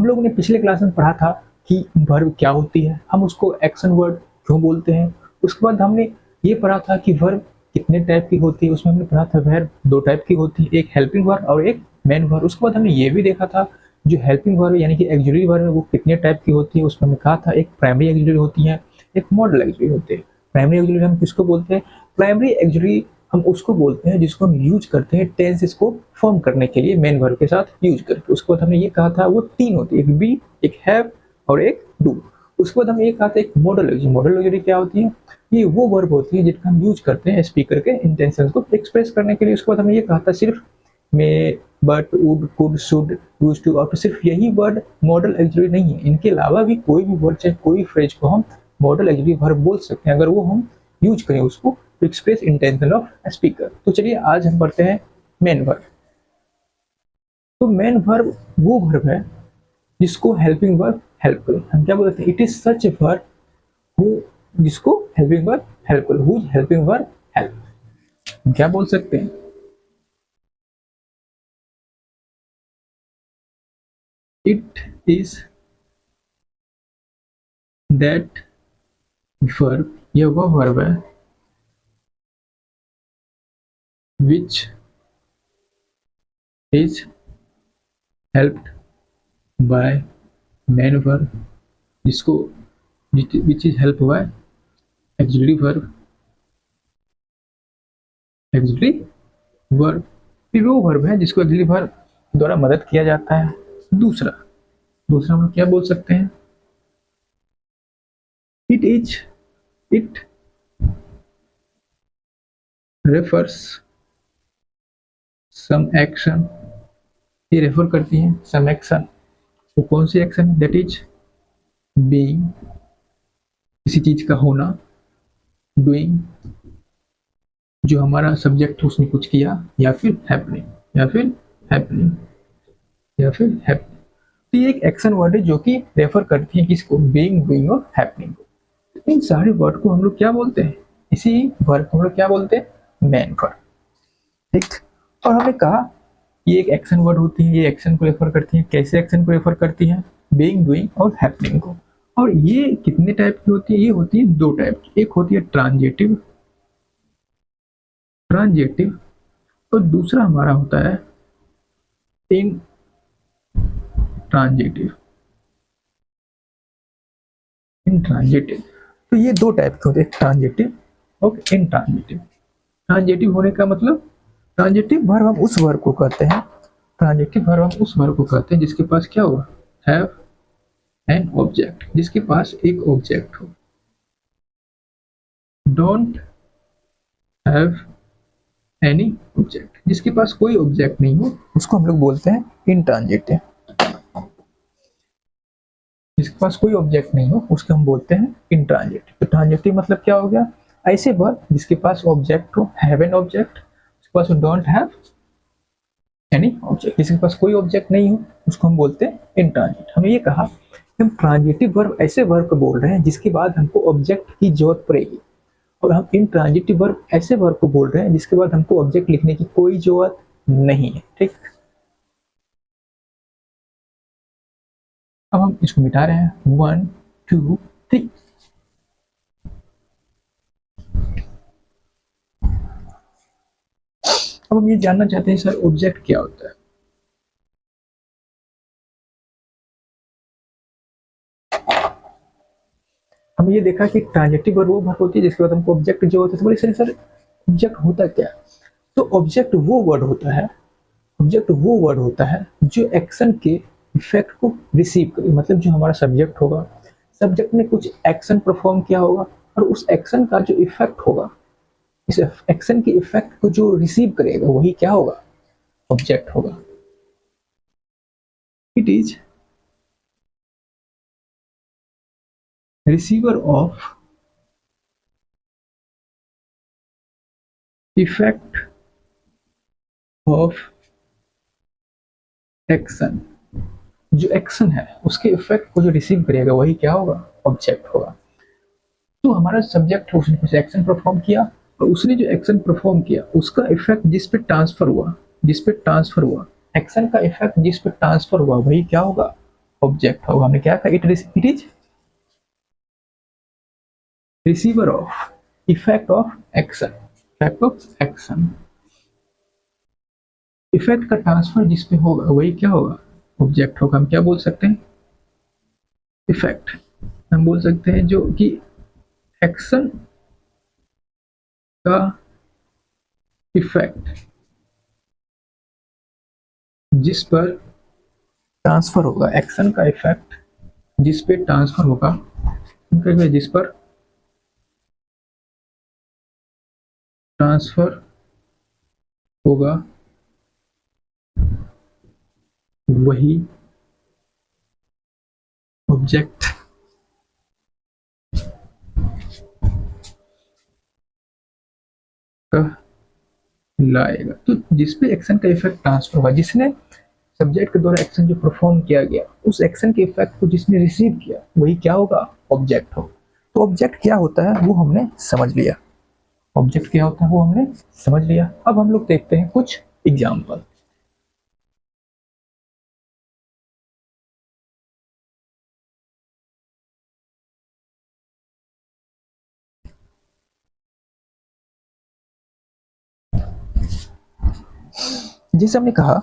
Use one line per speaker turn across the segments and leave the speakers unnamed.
हम लोगों ने पिछले क्लास में पढ़ा था कि वर्ब क्या होती है, हम उसको एक्शन वर्ड क्यों बोलते हैं। उसके बाद हमने ये पढ़ा था कि वर्ब कितने टाइप की होती है। उसमें हमने पढ़ा था वर्ब 2 टाइप की होती है, एक हेल्पिंग वर्ब और एक मेन वर्ब। उसके बाद हमने ये भी देखा था जो हेल्पिंग वर्ब यानी कि एक्सिलरी वर्ब है वो कितने टाइप की होती है। उसमें हमने कहा था एक प्राइमरी एक्सिलरी होती है, एक मॉडल एक्सिलरी होती है। प्राइमरी एक्सिलरी हम किसको बोलते हैं? प्राइमरी एक्सिलरी हम उसको बोलते हैं जिसको हम यूज करते हैं टेंसेस को फॉर्म करने के लिए मेन वर्ब के साथ यूज करके। उसके बाद हमने ये कहा था वो 3 होती है, एक बी, एक हैव और एक डू। उसके बाद हमने ये कहा था एक मॉडल एक्सिलरी। मॉडल एक्सिलरी क्या होती है? ये वो वर्ब होती है जिनका हम यूज करते हैं स्पीकर के इंटेंशंस को एक्सप्रेस करने के लिए। उसके बाद हमने ये कहा था सिर्फ may, but, would, could, should, use to, और तो सिर्फ यही वर्ड मॉडल एक्सिलरी नहीं है, इनके अलावा भी कोई भी वर्ड चाहे कोई फ्रेज को हम मॉडल एक्सिलरी वर्ब बोल सकते हैं अगर वो हम यूज करें उसको to express intention of speaker. तो चलिए आज हम पढ़ते हैं मेन वर्ब। तो मेन वर्ब वो वर्ब है जिसको हेल्पिंग वर्ब हेल्प करे। हम क्या बोलते हैं? It is such a verb who, जिसको हेल्पिंग वर्ब हेल्प करे, हुज हेल्पिंग वर्ब हेल्प। क्या बोल सकते हैं? इट इज दैट वर्ब, यह वह वर्ब है which is helped by main verb, जिसको which is help by auxiliary verb. Auxiliary verb वो वर्ब है जिसको एक्सिलरी वर्ब द्वारा मदद किया जाता है। दूसरा दूसरा हम क्या बोल सकते हैं? इट रेफर्स सम एक्शन, ये रेफर करती है सम एक्शन। तो कौन सी एक्शन? दैट इज बीइंग, किसी चीज का होना, डूइंग, जो हमारा सब्जेक्ट उसने कुछ किया, या फिर हैपनिंग, या फिर हैपनिंग, या फिर हैपनिंग। तो ये एक एक्शन वर्ड है जो कि रेफर करती है किसको? बीइंग, डूइंग और हैपनिंग को। इन सारे वर्ड को हम लोग क्या बोलते हैं? इसी वर्ड को हम लोग क्या बोलते हैं? Main word. ठीक। और हमने कहा ये एक एक्शन वर्ड होती है, ये एक्शन को रेफर करती है। कैसे एक्शन को रेफर करती है? बीइंग, डूइंग और हैपनिंग को। और ये कितने टाइप की होती है? ये होती है 2 टाइप की। एक होती है ट्रांजिटिव, ट्रांजिटिव, और दूसरा हमारा होता है इन ट्रांजिटिव, इन ट्रांजिटिव। तो ये 2 टाइप के होते हैं, ट्रांजिटिव और इन ट्रांजिटिव। ट्रांजिटिव होने का मतलब, ट्रांजिटिव वर्ब हम उस वर्ब को कहते हैं, ट्रांजिटिव वर्ब हम उस वर्ब को कहते हैं जिसके पास क्या होगा? हैव एन ऑब्जेक्ट, जिसके पास एक ऑब्जेक्ट हो। डोंट हैव एनी ऑब्जेक्ट, जिसके पास कोई ऑब्जेक्ट नहीं हो, उसको हम लोग बोलते हैं इंट्रांजिटिव। जिसके पास कोई ऑब्जेक्ट नहीं हो उसको हम बोलते हैं इंट्रांजिटिव। तो ट्रांजिटिव मतलब क्या हो गया? ऐसे वर्ब जिसके पास ऑब्जेक्ट हो, हैव एन ऑब्जेक्ट, जिसके पास डोंट हैव एनी ऑब्जेक्ट, जिसके पास कोई ऑब्जेक्ट नहीं हो उसको हम बोलते हैं इंट्रांजिटिव। हमें ये कहा हम ट्रांजिटिव वर्ब ऐसे वर्ब को बोल रहे हैं जिसके बाद हमको ऑब्जेक्ट की जरूरत पड़ेगी, और हम इंट्रांजिटिव वर्ब ऐसे वर्ब को बोल रहे हैं जिसके बाद हमको ऑब्जेक्ट लिखने की कोई जरूरत नहीं है। ठीक। अब हम इसको मिटा रहे हैं 1 2 3। अब हम ये जानना चाहते हैं सर ऑब्जेक्ट क्या होता है। हम ये देखा कि ट्रांजिटिव वर्ब वो वर्ब होती है जिसके बाद हमको ऑब्जेक्ट जो होता है। तो बोले सर ऑब्जेक्ट होता क्या? तो ऑब्जेक्ट वो वर्ड होता है, ऑब्जेक्ट वो वर्ड होता है जो एक्शन के इफेक्ट को रिसीव करे। मतलब जो हमारा सब्जेक्ट होगा, सब्जेक्ट ने कुछ एक्शन परफॉर्म किया होगा और उस एक्शन का जो इफेक्ट होगा, इस एक्शन के इफेक्ट को जो रिसीव करेगा वही क्या होगा? ऑब्जेक्ट होगा। It is receiver of effect of action, जो एक्शन है उसके इफेक्ट को जो रिसीव करेगा वही क्या होगा? ऑब्जेक्ट होगा। तो हमारा सब्जेक्ट है, उसने कुछ एक्शन परफॉर्म किया और उसने जो एक्शन परफॉर्म किया उसका इफेक्ट जिस पे ट्रांसफर हुआ, जिस पे ट्रांसफर हुआ, एक्शन का इफेक्ट जिस पे ट्रांसफर हुआ वही क्या होगा? ऑब्जेक्ट होगा। हमने क्या कहा, it is receiver of effect of action, effect of action. Effect का ट्रांसफर जिस पे होगा वही क्या होगा, ऑब्जेक्ट होगा। हम क्या बोल सकते हैं, इफेक्ट। हम बोल सकते हैं जो कि एक्शन का इफेक्ट जिस पर ट्रांसफर होगा, एक्शन का इफेक्ट जिस पे ट्रांसफर होगा, जिस पर ट्रांसफर होगा वही ऑब्जेक्ट लाएगा। तो जिसपे एक्शन का इफेक्ट ट्रांसफर होगा, जिसने सब्जेक्ट के द्वारा एक्शन जो परफॉर्म किया गया, उस एक्शन के इफेक्ट को जिसने रिसीव किया वही क्या होगा, ऑब्जेक्ट हो। तो ऑब्जेक्ट क्या होता है वो हमने समझ लिया, ऑब्जेक्ट क्या होता है वो हमने समझ लिया। अब हम लोग देखते हैं कुछ एग्जाम्पल। जैसे हमने कहा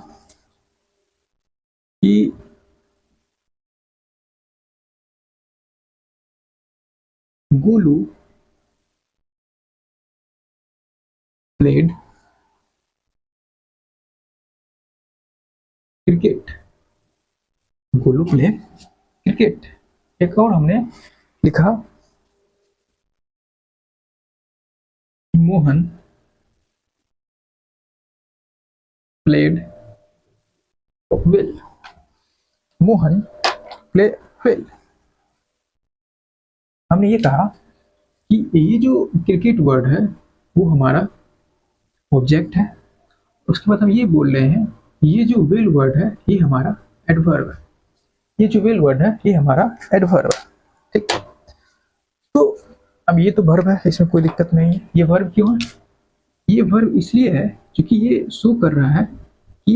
कि Golu played cricket, Golu play cricket. एक और हमने लिखा Mohan played well, Mohan play well. हमने ये कहा कि ये जो क्रिकेट वर्ड है वो हमारा ऑब्जेक्ट है। उसके बाद हम ये बोल रहे हैं ये जो वेल वर्ड है ये हमारा एडवर्ब है, ये जो वेल वर्ड है ये हमारा एडवर्ब है। ठीक, तो अब ये तो वर्ब है, इसमें कोई दिक्कत नहीं है। ये वर्ब क्यों है, ये वर्ब इसलिए है क्योंकि ये शो कर रहा है कि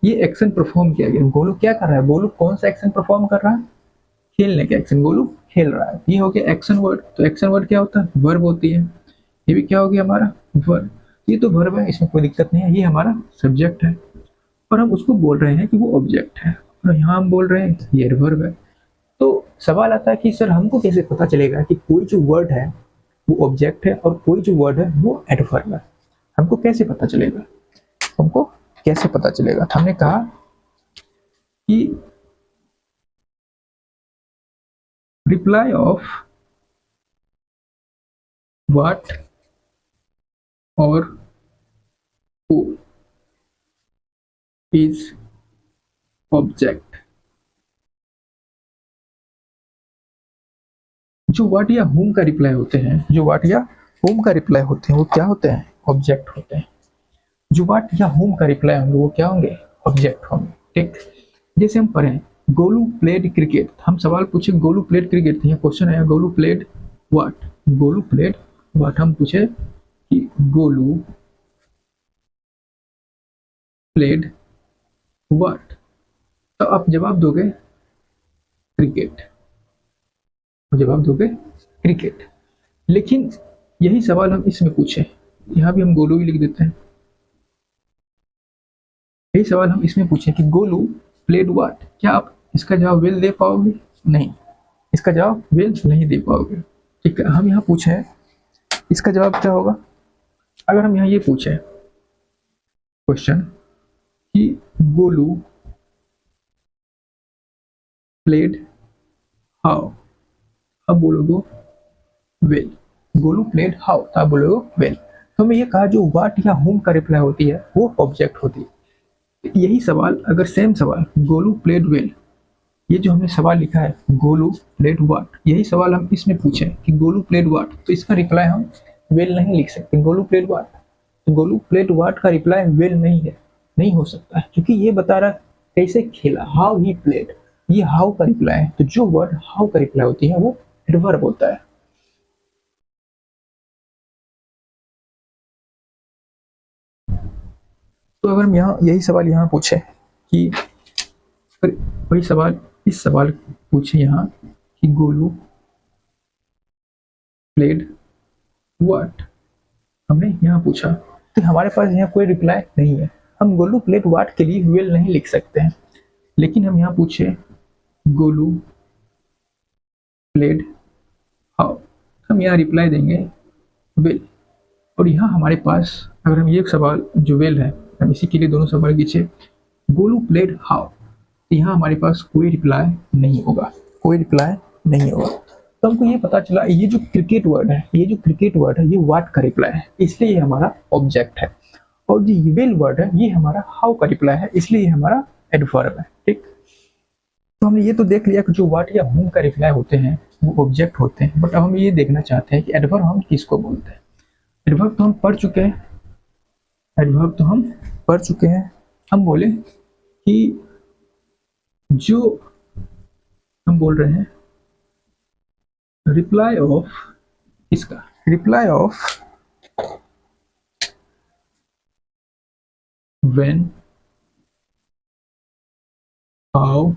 ये एक्शन परफॉर्म किया गया। गोलू क्या कर रहा है, गोलू कौन सा एक्शन परफॉर्म कर रहा है, खेलने का एक्शन, गोलू खेल रहा है। ये हो गया एक्शन वर्ड। तो एक्शन वर्ड क्या होता है, वर्ब होती है। ये भी क्या हो गया हमारा, वर्ब। ये तो वर्ब है, इसमें कोई दिक्कत नहीं है, ये हमारा सब्जेक्ट है और हम उसको बोल रहे हैं कि वो ऑब्जेक्ट है, और यहाँ हम बोल रहे हैं ये एडवर्ब है। तो सवाल आता है कि सर हमको कैसे पता चलेगा कि कोई जो वर्ड है वो ऑब्जेक्ट है और कोई जो वर्ड है वो एडवर्ब है, हमको कैसे पता चलेगा, हमको कैसे पता चलेगा। तो हमने कहा कि रिप्लाई ऑफ व्हाट और हु इज ऑब्जेक्ट। जो व्हाट या हुम का रिप्लाई होते हैं, जो व्हाट या हुम का रिप्लाई होते हैं वो क्या होते हैं, ऑब्जेक्ट होते हैं। जो व्हाट या हुम का रिप्लाई होंगे वो क्या होंगे, ऑब्जेक्ट होंगे। ठीक, जैसे हम पढ़ें गोलू प्लेड क्रिकेट, हम सवाल पूछे गोलू प्लेड क्रिकेट, ये क्वेश्चन आया Golu played what, Golu played what. हम पूछे कि गोलू प्लेड व्हाट, तो आप जवाब दोगे क्रिकेट, जवाब दोगे क्रिकेट। लेकिन यही सवाल हम इसमें पूछे, यहाँ भी हम गोलू ही लिख देते हैं। यही सवाल हम इसमें पूछे कि गोलू प्लेड व्हाट, क्या आप इसका जवाब वेल दे पाओगे, नहीं, इसका जवाब वेल नहीं दे पाओगे। ठीक है, हम यहाँ पूछे इसका जवाब क्या होगा। अगर हम यहाँ ये पूछे क्वेश्चन कि गोलू प्लेड हाउ, अब बोलोगे वेल, गोलू प्लेड हाउ, तो आप बोलोगे वेल। तो मैं ये कहा जो व्हाट या होम का रिप्लाई होती है वो ऑब्जेक्ट होती है। यही सवाल अगर सेम सवाल गोलू प्लेड वेल, ये जो हमने सवाल लिखा है गोलू प्लेड व्हाट, यही सवाल हम इसमें पूछे कि गोलू प्लेड व्हाट, तो इसका रिप्लाई हम वेल नहीं लिख सकते, गोलू प्लेड व्हाट। तो गोलू प्लेड व्हाट का रिप्लाई वेल नहीं है, नहीं हो सकता है, क्योंकि ये बता रहा कैसे खेला, हाउ ही प्लेड, ये हाउ का रिप्लाई है। तो जो वर्ड हाउ का रिप्लाई होती है वो एडवर्ब होता है। तो अगर हम यहाँ यही सवाल यहाँ पूछे कि वही सवाल इस सवाल पूछे यहाँ कि गोलू प्लेड व्हाट, हमने यहाँ पूछा तो हमारे पास यहाँ कोई रिप्लाई नहीं है। हम गोलू प्लेड व्हाट के लिए वेल नहीं लिख सकते हैं, लेकिन हम यहाँ पूछे गोलू प्लेड हाउ, हम यहाँ रिप्लाई देंगे वेल। और यहाँ हमारे पास अगर हम ये सवाल जो वेल है, हम इसी के लिए दोनों सवाल खींचे गोलू प्लेड हाउ, तो यहाँ हमारे पास कोई रिप्लाई नहीं होगा, कोई रिप्लाई नहीं होगा। तो हमको ये पता चला ये जो क्रिकेट वर्ड है, ये जो क्रिकेट वर्ड है ये व्हाट का रिप्लाई है, इसलिए ये हमारा ऑब्जेक्ट है। और जो वेल वर्ड है ये हमारा हाउ का रिप्लाई है, इसलिए ये हमारा एडवर्ब है। ठीक, तो हमने ये तो देख लिया कि जो व्हाट या हुम का रिप्लाई होते हैं वो ऑब्जेक्ट होते हैं, बट अब हम ये देखना चाहते हैं कि एडवर्ब हम किसको बोलते हैं। एडवर्ब तो हम पढ़ चुके हैं, एडवर्ब तो हम पढ़ चुके हैं। हम बोले कि जो हम बोल रहे हैं रिप्लाई ऑफ, इसका reply of when, how,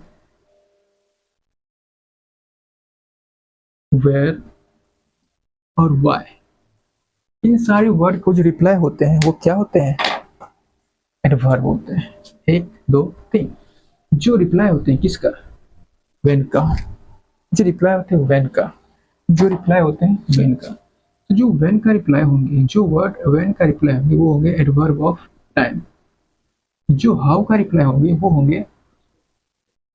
where और व्हाई, इन सारे वर्ड को जो रिप्लाई होते हैं वो क्या होते हैं, एडवर्ब होते हैं। 1 2 3 जो रिप्लाई होते हैं किसका, व्हेन का, जो रिप्लाई होते हैं व्हेन का, जो रिप्लाई होते हैं व्हेन का। तो जो व्हेन का रिप्लाई होंगे, जो वर्ड व्हेन का रिप्लाई होंगे वो होंगे एडवर्ब ऑफ टाइम। जो हाउ का रिप्लाई होंगे वो होंगे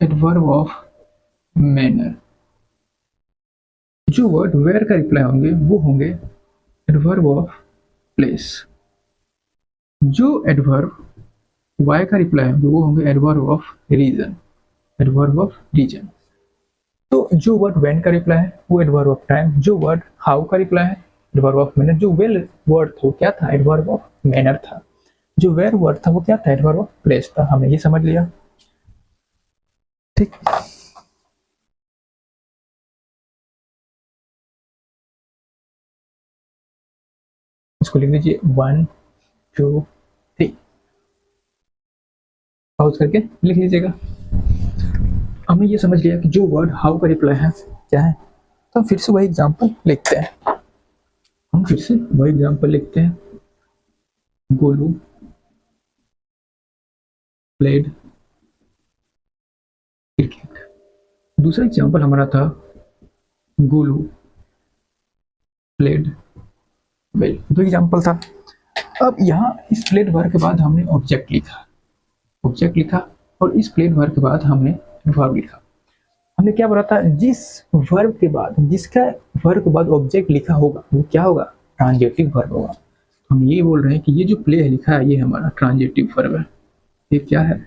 एडवर्ब ऑफ मैनर। जो वर्ड वेयर का रिप्लाई होंगे वो होंगे एडवर्ब ऑफ प्लेस। जो एडवर्ब वाई का रिप्लाई होंगे वो होंगे adverb of reason, adverb of reason. तो जो वर्ड व्हेन का रिप्लाई है वो एडवर्ब ऑफ टाइम, जो वर्ड हाउ का रिप्लाई है एडवर्ब ऑफ मैनर, जो वेल वर्ड था वो क्या था, एडवर्ब ऑफ मैनर था, जो वेयर वर्ड था वो क्या था, एडवर्ब ऑफ प्लेस था। हमने ये समझ लिया। ठीक, इसको लिख दीजिए 1 2 3, पॉज करके लिख लीजिएगा। हमने ये समझ लिया कि जो वर्ड हाउ का रिप्लाई है क्या है। तो हम फिर से वही एग्जांपल लिखते हैं, हम फिर से वही एग्जांपल लिखते हैं, गोलू प्लेड क्रिकेट। दूसरा एग्जांपल हमारा था गोलू प्लेड वेल, दो एग्जांपल था। अब यहाँ इस प्लेड वर्ड के बाद हमने ऑब्जेक्ट लिखा, ऑब्जेक्ट लिखा, और इस प्लेड वर्ड के बाद हमने वर्ब लिखा। हमने क्या बोला था, जिस वर्ब के बाद, जिसका वर्ब के बाद ऑब्जेक्ट लिखा होगा वो क्या होगा, ट्रांजिटिव वर्ब होगा। हम ये बोल रहे हैं कि ये जो प्ले है लिखा है ये हमारा ट्रांजिटिव वर्ब है। ये क्या है,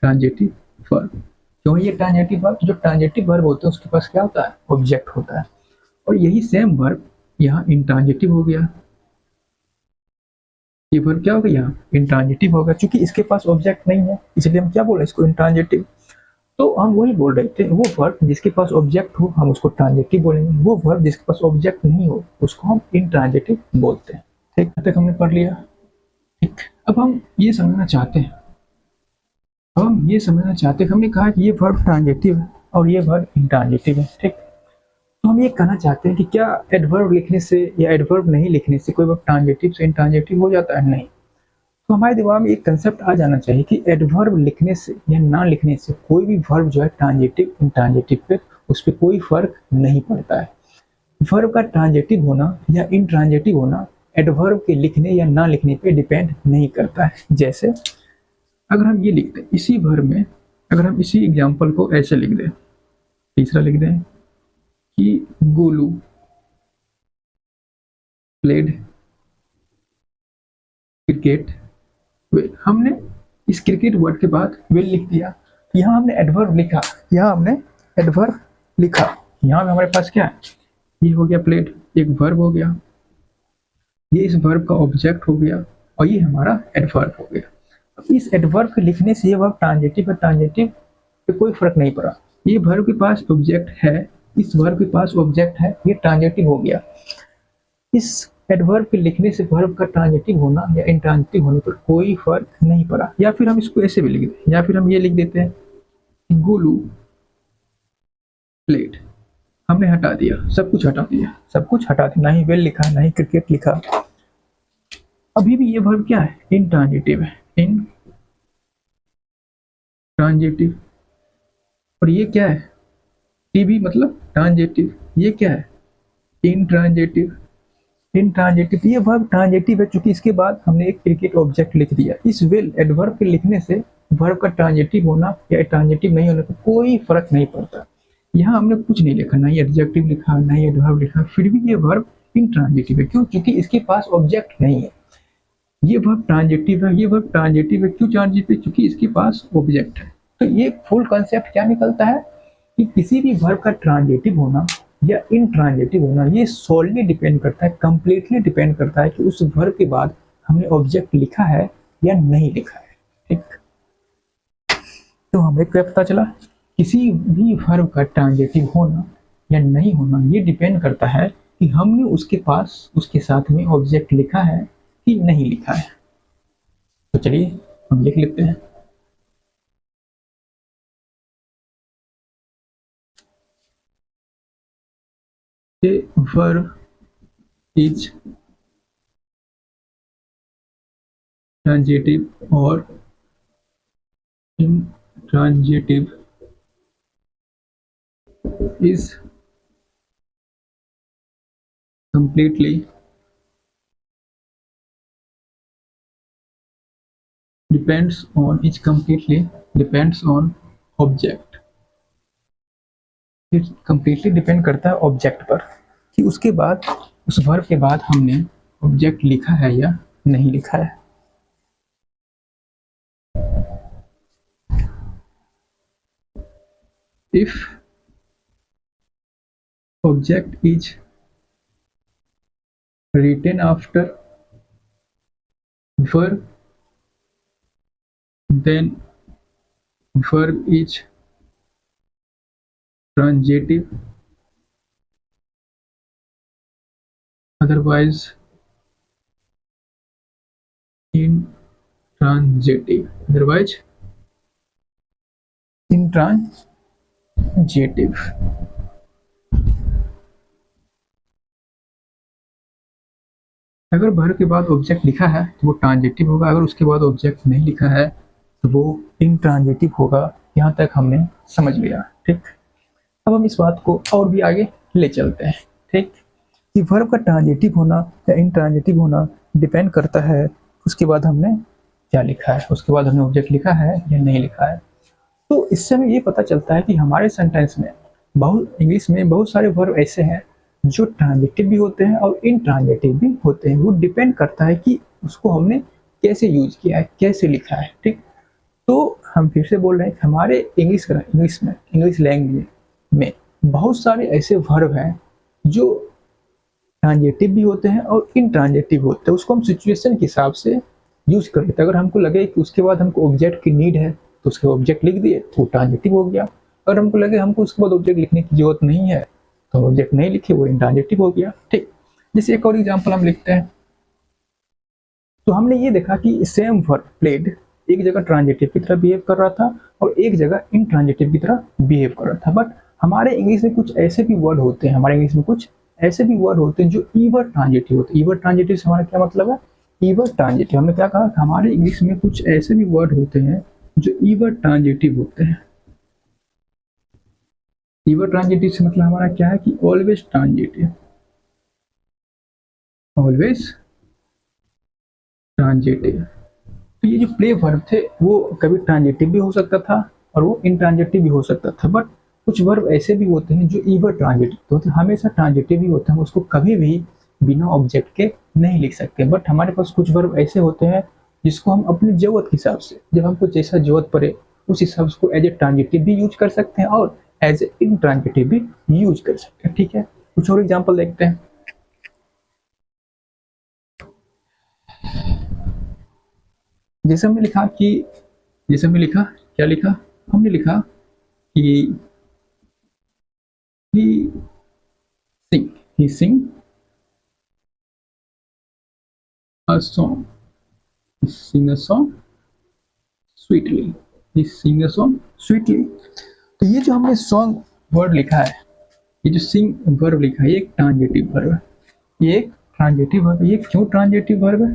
ट्रांजिटिव वर्ब। क्यों ये ट्रांजिटिव वर्ब, जो ट्रांजिटिव वर्ब होते हैं उसके पास क्या होता है, ऑब्जेक्ट होता है। और यही सेम वर्ब यहाँ इंट्रांजिटिव हो गया, ये वर्ब क्या हो गया, यहाँ इंट्रांजिटिव होगा। क्योंकि इसके पास ऑब्जेक्ट नहीं है इसलिए हम क्या बोल रहे हैं, इसको इंट्रांजिटिव। तो हम वही बोल रहे थे, वो वर्ब जिसके पास ऑब्जेक्ट हो हम उसको ट्रांजिटिव बोलेंगे, वो वर्ब जिसके पास ऑब्जेक्ट नहीं हो उसको हम इंट्रांजिटिव बोलते हैं। ठीक, अब तक हमने पढ़ लिया। ठीक, अब हम ये समझना चाहते हैं, अब हम ये समझना चाहते हैं, हमने कहा कि ये वर्ब ट्रांजिटिव है और ये वर्ब इंट्रांजिटिव है। ठीक, तो हम ये कहना चाहते हैं कि क्या एडवर्ब लिखने से या एडवर्ब नहीं लिखने से कोई वर्ब ट्रांजिटिव से इंट्रांजिटिव हो जाता है, नहीं। तो हमारे दिमाग में एक कंसेप्ट आ जाना चाहिए कि एडवर्ब लिखने से या ना लिखने से कोई भी वर्ब जो है ट्रांजिटिव इंट्रांजिटिव पे उस पर कोई फर्क नहीं पड़ता है। वर्ब का ट्रांजिटिव होना या इंट्रांजिटिव होना एडवर्ब के लिखने या ना लिखने पे डिपेंड नहीं करता है। जैसे अगर हम ये लिख दें इसी वर्ब में, अगर हम इसी एग्जाम्पल को ऐसे लिख दें, तीसरा लिख दें कि गोलू प्लेड क्रिकेट वेल, हमने इस क्रिकेट वर्ड के बाद वेल लिख दिया। यहाँ हमने एडवर्ब लिखा, यहाँ हमने एडवर्ब लिखा, यहाँ में हमारे पास क्या है, ये हो गया प्लेड, एक वर्ब हो गया, ये इस वर्ब का ऑब्जेक्ट हो गया और ये हमारा एडवर्ब हो गया। अब इस एडवर्ब के लिखने से ये वर्ब ट्रांजिटिव है, ट्रांजिटिव पे कोई फर्क नहीं पड़ा। ये वर्ब के पास ऑब्जेक्ट है, इस वर्ब के पास ऑब्जेक्ट है, ये ट्रांजिटिव हो गया। इस एडवर्ब के लिखने से वर्ब का ट्रांजिटिव होना या इंट्रांजिटिव होने पर कोई फर्क नहीं पड़ा। या फिर हम इसको ऐसे भी लिख दें, या फिर हम ये लिख देते हैं गोलू प्लेड, हमने हटा दिया, सब कुछ हटा दिया, सब कुछ हटा दिया, ना ही वेल लिखा, ना ही क्रिकेट लिखा। अभी भी ये वर्ब क्या है, इंट्रांजिटिव है, इंट्रांजिटिव। और ये क्या है, टीवी मतलब ट्रांजिटिव, ये क्या है, इंट्रांजिटिव। इंट्रांजिटिव, ये वर्ब ट्रांजिटिव है क्योंकि इसके बाद हमने एक क्रिकेट ऑब्जेक्ट लिख दिया। इस विल एडवर्ब के लिखने से वर्ब का ट्रांजिटिव होना या ट्रांजिटिव नहीं होने पर कोई फर्क नहीं पड़ता। यहाँ हमने कुछ नहीं लिखा, ना ही एडजेक्टिव लिखा, ना ही एडवर्ब लिखा, फिर भी ये वर्ब इंट्रांजिटिव है। क्यों? क्योंकि इसके पास ऑब्जेक्ट नहीं है। ये वर्ब ट्रांजिटिव है, ये वर्ब ट्रांजिटिव है, क्यों ट्रांजिटिव? क्योंकि इसके पास ऑब्जेक्ट है। तो ये फुल कॉन्सेप्ट क्या निकलता है कि किसी भी वर्ब का ट्रांजिटिव होना या इंट्रांजिटिव होना ये सोलली डिपेंड करता है, कंप्लीटली डिपेंड करता है कि उस वर्ब के बाद हमने ऑब्जेक्ट लिखा है या नहीं लिखा है। ठीक, तो हमें क्या पता चला, किसी भी वर्ब का ट्रांजिटिव होना या नहीं होना ये डिपेंड करता है कि हमने उसके पास उसके साथ में ऑब्जेक्ट लिखा है कि नहीं लिखा है। तो चलिए हम लिख लेते हैं। The verb is transitive or intransitive is completely depends on object। it completely depend करता है ऑब्जेक्ट पर कि उसके बाद उस वर्ब के बाद हमने ऑब्जेक्ट लिखा है या नहीं लिखा है। If object is written after verb, then verb is transitive, otherwise intransitive, intransitive। अगर वर्ब के बाद ऑब्जेक्ट लिखा है तो वो ट्रांजिटिव होगा, अगर उसके बाद ऑब्जेक्ट नहीं लिखा है तो वो इंट्रांजिटिव होगा। यहाँ तक हमने समझ लिया। ठीक, अब हम इस बात को और भी आगे ले चलते हैं। ठीक, कि वर्ब का ट्रांजिटिव होना या इंट्रांजिटिव होना डिपेंड करता है उसके बाद हमने क्या लिखा है, उसके बाद हमने ऑब्जेक्ट लिखा है या नहीं लिखा है। तो इससे हमें ये पता चलता है कि हमारे सेंटेंस में इंग्लिश में बहुत सारे वर्ब ऐसे हैं जो ट्रांजिटिव भी होते हैं और इंट्रांजिटिव भी होते हैं। वो डिपेंड करता है कि उसको हमने कैसे यूज किया है, कैसे लिखा है। ठीक, तो हम फिर से बोल रहे हैं कि हमारे इंग्लिश लैंग्वेज में बहुत सारे ऐसे वर्ब हैं जो ट्रांजिटिव भी होते हैं और इंट्रांजिटिव होते हैं। उसको हम सिचुएशन के हिसाब से यूज कर लेते हैं। अगर हमको लगे कि उसके बाद हमको ऑब्जेक्ट की नीड है तो उसके ऑब्जेक्ट लिख दिए तो ट्रांजिटिव हो गया। अगर हमको लगे हमको उसके बाद ऑब्जेक्ट लिखने की जरूरत नहीं है तो ऑब्जेक्ट नहीं लिखे, वो इंट्रांजिटिव हो गया। ठीक, जैसे एक और एग्जांपल हम लिखते हैं। तो हमने ये देखा कि सेम वर्ब प्लेड एक जगह ट्रांजिटिव की तरह बिहेव कर रहा था और एक जगह इंट्रांजिटिव की तरह बिहेव कर रहा था। बट हमारे इंग्लिश में कुछ ऐसे भी वर्ड होते हैं, जो ईवर ट्रांजिटिव होते हैं। ईवर ट्रांजिटिव से हमारा क्या मतलब है, ईवर ट्रांजिटिव। हमने क्या कहा, हमारे इंग्लिश में कुछ ऐसे भी वर्ड होते हैं जो ईवर ट्रांजिटिव होते हैं। ईवर ट्रांजिटिव से मतलब हमारा क्या है कि ऑलवेज ट्रांजिटिव, ऑलवेज ट्रांजिटिव। तो ये जो प्ले वर्ब थे वो कभी ट्रांजिटिव भी हो सकता था और वो इंट्रांजिटिव भी हो सकता था। बट कुछ वर्ब ऐसे भी होते हैं जो ईवर ट्रांजिटिव, तो मतलब हमेशा ट्रांजिटिव ही होता है, हम उसको कभी भी बिना ऑब्जेक्ट के नहीं लिख सकते। बट हमारे पास कुछ वर्ब ऐसे होते हैं जिसको हम अपनी जरूरत के हिसाब से, जब हमको जैसा जरूरत पड़े उस हिसाब से एज ए ट्रांजिटिव भी यूज कर सकते हैं और एज ए इंट्रांजिटिव भी यूज कर सकते हैं। ठीक है, कुछ और एग्जाम्पल देखते हैं। जैसे हमने लिखा क्या लिखा, हमने लिखा कि he sing a song, sweetly, he sing a song sweetly। तो ये जो हमने सॉन्ग वर्ड लिखा है, ये जो सिंग वर्ब लिखा है, ये एक ट्रांजिटिव वर्ब है। ये एक ट्रांजिटिव वर्ब है। ये क्यों ट्रांजिटिव वर्ब है?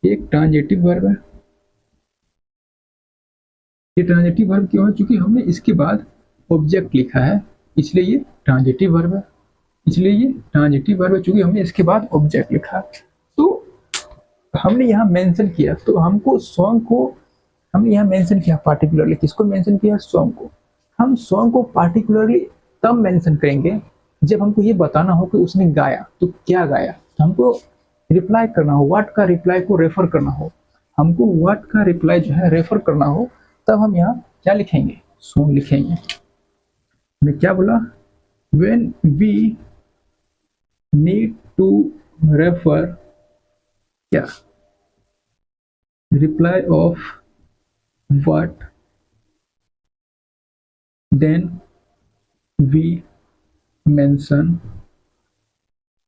ये एक ट्रांजिटिव वर्ब है। ये ट्रांजिटिव वर्ब क्यों है? क्योंकि हमने इसके बाद ऑब्जेक्ट लिखा है, इसलिए ये ट्रांजिटिव वर्ब है। इसलिए ये ट्रांजिटिव वर्ब है क्योंकि हमने इसके बाद ऑब्जेक्ट लिखा। तो हमने यहाँ मेंशन किया, तो हमको सॉन्ग को हमने यहाँ मेंशन किया पार्टिकुलरली। किसको मेंशन किया? सॉन्ग को। हम सॉन्ग को पार्टिकुलरली तब मेंशन करेंगे जब हमको ये बताना हो कि उसने गाया, तो क्या गाया। तो हमको रिप्लाई करना हो, व्हाट का रिप्लाई को रेफर करना हो, हमको व्हाट का रिप्लाई जो है रेफर करना हो, तब हम यहाँ क्या लिखेंगे? सॉन्ग लिखेंगे। मैंने क्या बोला? When we need to refer क्या? Reply of what, then we mention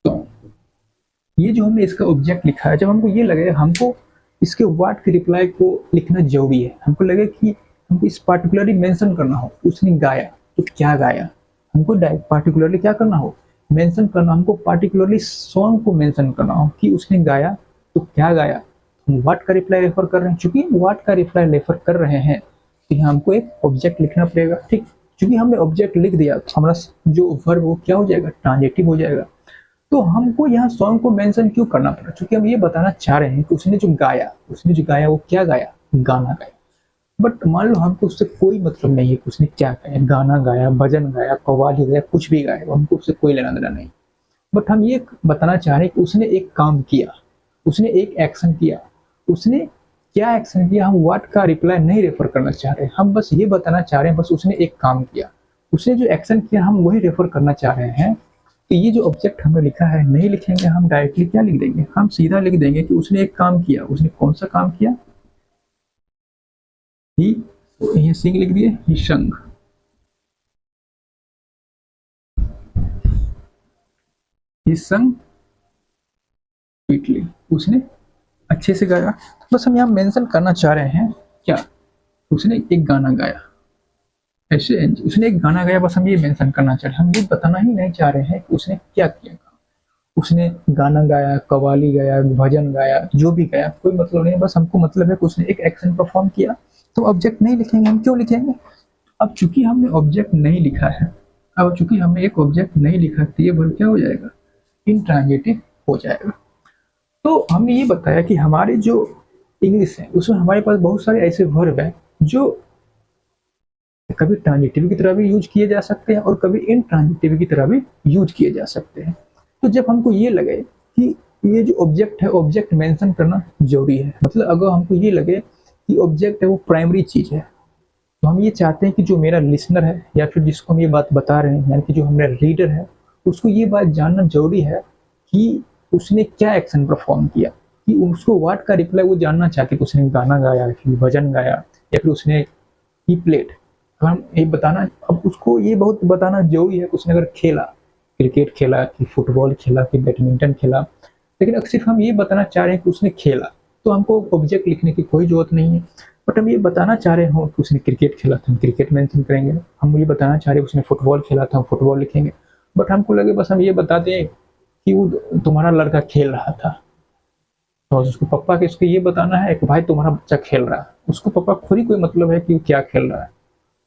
song. ये जो हमने इसका ऑब्जेक्ट लिखा है, जब हमको ये लगे हमको इसके व्हाट के रिप्लाई को लिखना जरूरी है, हमको लगे कि हमको इस पार्टिकुलरली मेंशन करना हो उसने गाया, तो क्या गाया, हमको पार्टिकुलरली क्या करना हो? मेंशन करना। हमको पार्टिकुलरली सॉन्ग को मेंशन करना हो कि उसने गाया, तो क्या गाया। हम व्हाट का रिप्लाई रेफर कर रहे हैं, चूंकि व्हाट का रिप्लाई रेफर कर रहे हैं तो यहाँ हमको एक ऑब्जेक्ट लिखना पड़ेगा। ठीक, चूंकि हमने ऑब्जेक्ट लिख दिया तो हमारा जो वर्ब वो क्या हो जाएगा? ट्रांजिटिव हो जाएगा। तो हमको यहाँ सॉन्ग को मेंशन क्यों करना पड़ा? क्योंकि हम ये बताना चाह रहे हैं कि उसने जो गाया वो क्या गाया? गाना गाया। बट मान लो हमको उससे कोई मतलब नहीं है कि उसने क्या गाया, गाना गाया, भजन गाया, कव्वाली गाया, कुछ भी गाया, हमको उससे कोई लेना देना नहीं। बट हम ये बताना चाह रहे हैं कि उसने एक काम किया, उसने एक एक्शन किया। उसने क्या एक्शन किया? हम व्हाट का रिप्लाई नहीं रेफर करना चाह रहे हैं, हम बस ये बताना चाह रहे हैं बस उसने एक काम किया, उसने जो एक्शन किया हम वही रेफर करना चाह रहे हैं। तो ये जो ऑब्जेक्ट हमने लिखा है नहीं लिखेंगे, हम डायरेक्टली क्या लिख देंगे? हम सीधा लिख देंगे कि उसने एक काम किया। उसने कौन सा काम किया? ही, ये सिंग लिख दिए, ही संग। ही संग स्वीटली, उसने अच्छे से गाया। बस हम यहाँ मेंशन करना चाह रहे हैं क्या? उसने एक गाना गाया। ऐसे उसने एक गाना गाया, बस हम ये मेंशन करना चाह रहे हैं। हम ये बताना ही नहीं चाह रहे हैं कि उसने क्या किया। उसने गाना गाया, कव्वाली गाया, भजन गाया, जो भी गाया कोई मतलब नहीं, बस हमको मतलब है कि उसने एक एक्शन परफॉर्म किया। तो ऑब्जेक्ट नहीं लिखेंगे। हम क्यों लिखेंगे? अब चूंकि हमने ऑब्जेक्ट नहीं लिखा है, अब चूंकि हमने एक ऑब्जेक्ट नहीं लिखा, तो ये वर्ब क्या हो जाएगा? इंट्रांजिटिव हो जाएगा। तो हमने ये बताया कि हमारे जो इंग्लिश है उसमें हमारे पास बहुत सारे ऐसे वर्ब हैं जो कभी ट्रांजिटिव की तरह भी यूज किए जा सकते हैं और कभी इनट्रांजिटिव की तरह भी यूज किए जा सकते हैं। तो जब हमको ये लगे कि ये जो ऑब्जेक्ट है, ऑब्जेक्ट मेंशन करना जरूरी है, मतलब अगर हमको ये लगे कि ऑब्जेक्ट है वो प्राइमरी चीज है, तो हम ये चाहते हैं कि जो मेरा लिसनर है या फिर जिसको हम ये बात बता रहे हैं, यानी कि जो हमारा रीडर है, उसको ये बात जानना जरूरी है कि उसने क्या एक्शन परफॉर्म किया, कि उसको व्हाट का रिप्लाई वो जानना चाहते कि उसने गाना गाया, फिर भजन गाया, या फिर उसने ही प्लेड। तो हम ये बताना, अब उसको ये बहुत बताना जरूरी है कि उसने अगर खेला, क्रिकेट खेला कि फुटबॉल खेला कि बैडमिंटन खेला, लेकिन अगर सिर्फ हम ये बताना चाह रहे हैं कि उसने खेला, तो हमको ऑब्जेक्ट लिखने की कोई जरूरत नहीं है। बट हम ये बताना चाह रहे हो कि उसने क्रिकेट खेला तो हम क्रिकेट मेंशन करेंगे। हम ये बताना चाह रहे हैं उसने फुटबॉल खेला तो हम फुटबॉल लिखेंगे। बट हमको लगे बस हम ये बता दें कि वो तुम्हारा लड़का खेल रहा था, तो उसको पप्पा के इसको ये बताना है कि भाई तुम्हारा बच्चा खेल रहा है, उसको पप्पा खुद ही कोई मतलब है कि वो क्या खेल रहा है,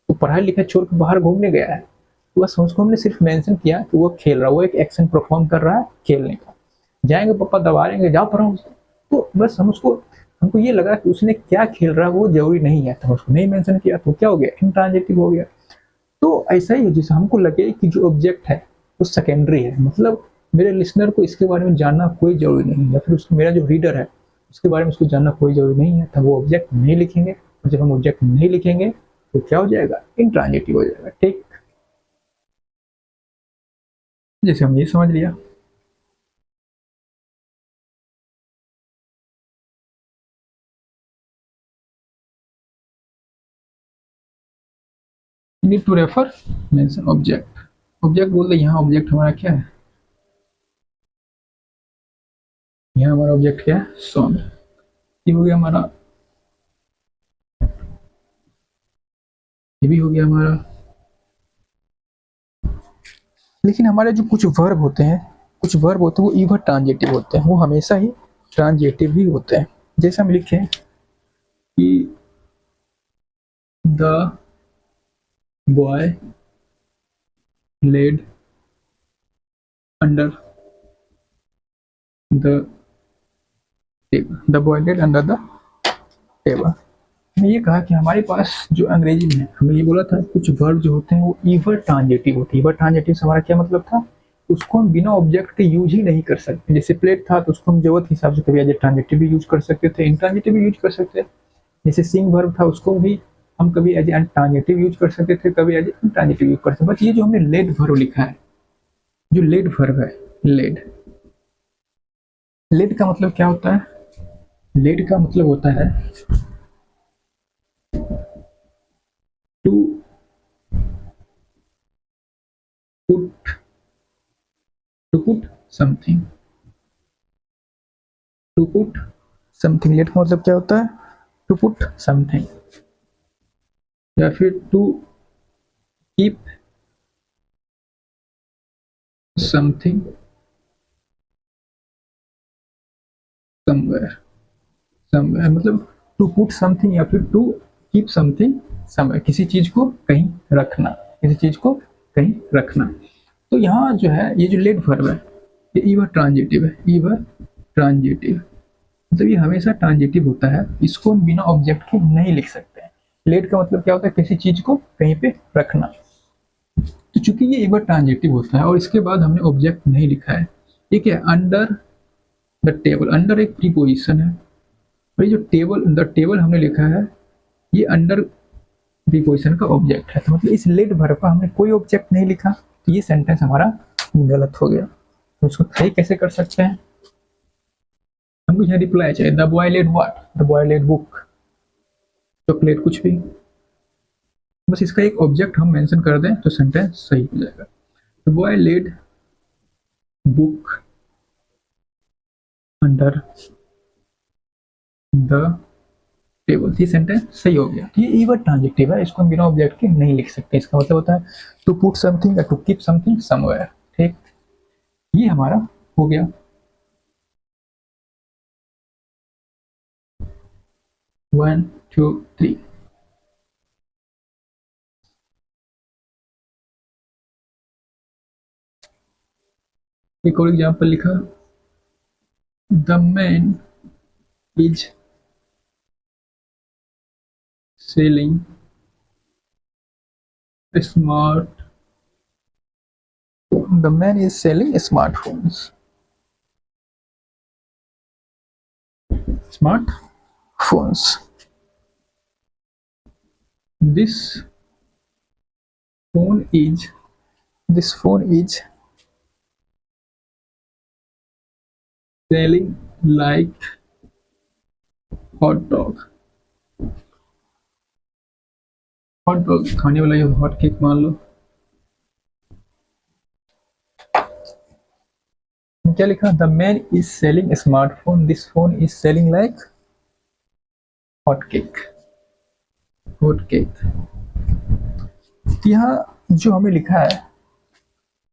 तो पढ़ाई लिखाई छोड़ के बाहर घूमने गया है। तो बस उसको हमने सिर्फ मेंशन किया कि वो खेल रहा है, वो एक एक्शन परफॉर्म कर रहा है खेलने का। जाएंगे पप्पा दबा देंगे, जाओ पढ़ो। तो बस हमको ये लगा कि उसने क्या खेल रहा है वो जरूरी नहीं है, तो उसको नहीं मेंशन किया, तो क्या हो गया? इंट्रांजिटिव हो गया। तो ऐसा ही है, जैसे हमको लगे कि जो ऑब्जेक्ट है वो सेकेंडरी है, मतलब मेरे लिसनर को इसके बारे में जानना कोई जरूरी नहीं है, या फिर उसको मेरा जो रीडर है उसके बारे में उसको जानना कोई जरूरी नहीं है, तो वो ऑब्जेक्ट नहीं लिखेंगे। और जब हम ऑब्जेक्ट नहीं लिखेंगे तो क्या हो जाएगा? इंट्रांजिटिव हो जाएगा। ठीक, जैसे हम ये समझ लिया। Need to refer mention object. Object बोल दे, यहाँ ऑब्जेक्ट हमारा क्या है? यहाँ हमारा ऑब्जेक्ट क्या है? सॉन्ग। ये हो गया हमारा, ये भी हो गया हमारा लेकिन हमारे जो कुछ वर्ब होते हैं वो ईवर ट्रांजिटिव होते हैं, वो हमेशा ही ट्रांजिटिव ही होते हैं। जैसे हम लिखें कि the boy laid under the table, the boy laid under the table. हमने ये कहा कि हमारे पास जो अंग्रेजी में हमें ये बोला था कुछ वर्ब जो होते हैं वो ईवर ट्रांजिटिव होते हैं। ईवर ट्रांजिटिव से हमारा क्या मतलब था, उसको हम बिना ऑब्जेक्ट के यूज ही नहीं कर सकते। जैसे प्लेट था तो उसको हम जरूरत के हिसाब से कभी एज ए ट्रांजिटिव भी यूज कर सकते थे, इंट्रांजिटिव भी यूज कर सकते थे। जैसे सिंग वर्ब था उसको भी हम कभी एज ए ट्रांजिटिव यूज कर सकते थे, कभी एज ए इंट्रांजिटिव यूज कर सकते थे। बट ये जो हमने लेड वर्ब लिखा है, जो लेड वर्ब है, लेड, लेड का मतलब क्या होता है, लेड का मतलब होता है to put, to put something, to put something. Let का मतलब क्या होता है, टू पुट समथिंग, या फिर to keep something somewhere, somewhere मतलब टू पुट समथिंग या फिर टू कीप समथिंग समवेयर, किसी चीज को कहीं रखना, किसी चीज को कहीं रखना। तो यहाँ जो है ये जो लेड वर्ब है ये ईवर ट्रांजिटिव है, ईवर ट्रांजिटिव मतलब ये हमेशा ट्रांजिटिव होता है, इसको हम बिना ऑब्जेक्ट के नहीं लिख सकते हैं। लेट का मतलब क्या होता है, किसी चीज को कहीं पे रखना। तो चूंकि ये ईवर ट्रांजिटिव होता है और इसके बाद हमने ऑब्जेक्ट नहीं लिखा है, ठीक है। अंडर द टेबल, अंडर एक प्रीपोजिशन है, और ये जो टेबल, द टेबल हमने लिखा है ये अंडर प्रीपोजिशन का ऑब्जेक्ट है। तो मतलब इस लेड वर्ब का हमने कोई ऑब्जेक्ट नहीं लिखा, तो ये सेंटेंस हमारा गलत हो गया। तो उसको सही कैसे कर सकते हैं, हमको यहाँ रिप्लाई चाहिए the boy laid what, the boy laid book, chocolate, कुछ भी, बस इसका एक ऑब्जेक्ट हम मेंशन कर दें तो सेंटेंस सही हो जाएगा। The boy laid book under the table, ये सेंटेंस सही हो गया। ये ईवर ट्रांजिटिव है, इसको हम बिना ऑब्जेक्ट के नहीं लिख सकते। इसका मतलब होता है टू पुट समथिंग या टू कीप समथिंग समवेयर, ठीक। ये हमारा हो गया। वन टू थ्री, एक और एग्जाम्पल लिखा, the man is selling smart, the man is selling smartphones, smartphones, this phone is, this phone is selling like hot dog, hot dog खाने वाला, ये हॉट केक मान लो। क्या लिखा, the man is selling smartphone, this phone is selling like hot cake, hot cake. यहाँ जो हमें लिखा है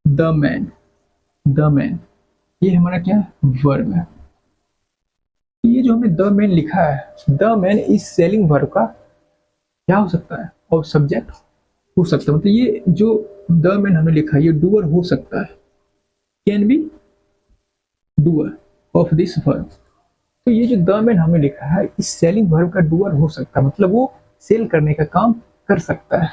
द मैन, द मैन, ये हमारा क्या वर्ब है। ये जो हमने द मैन लिखा है, the man is selling verb का क्या हो सकता है, और सब्जेक्ट हो सकता है। मतलब ये जो द मैन हमने लिखा है ये डूअर हो सकता है, can be doer of this verb. तो ये जो द मैन हमने लिखा है इस सेलिंग वर्ब का डूअर हो सकता है, मतलब वो सेल करने का काम कर सकता है।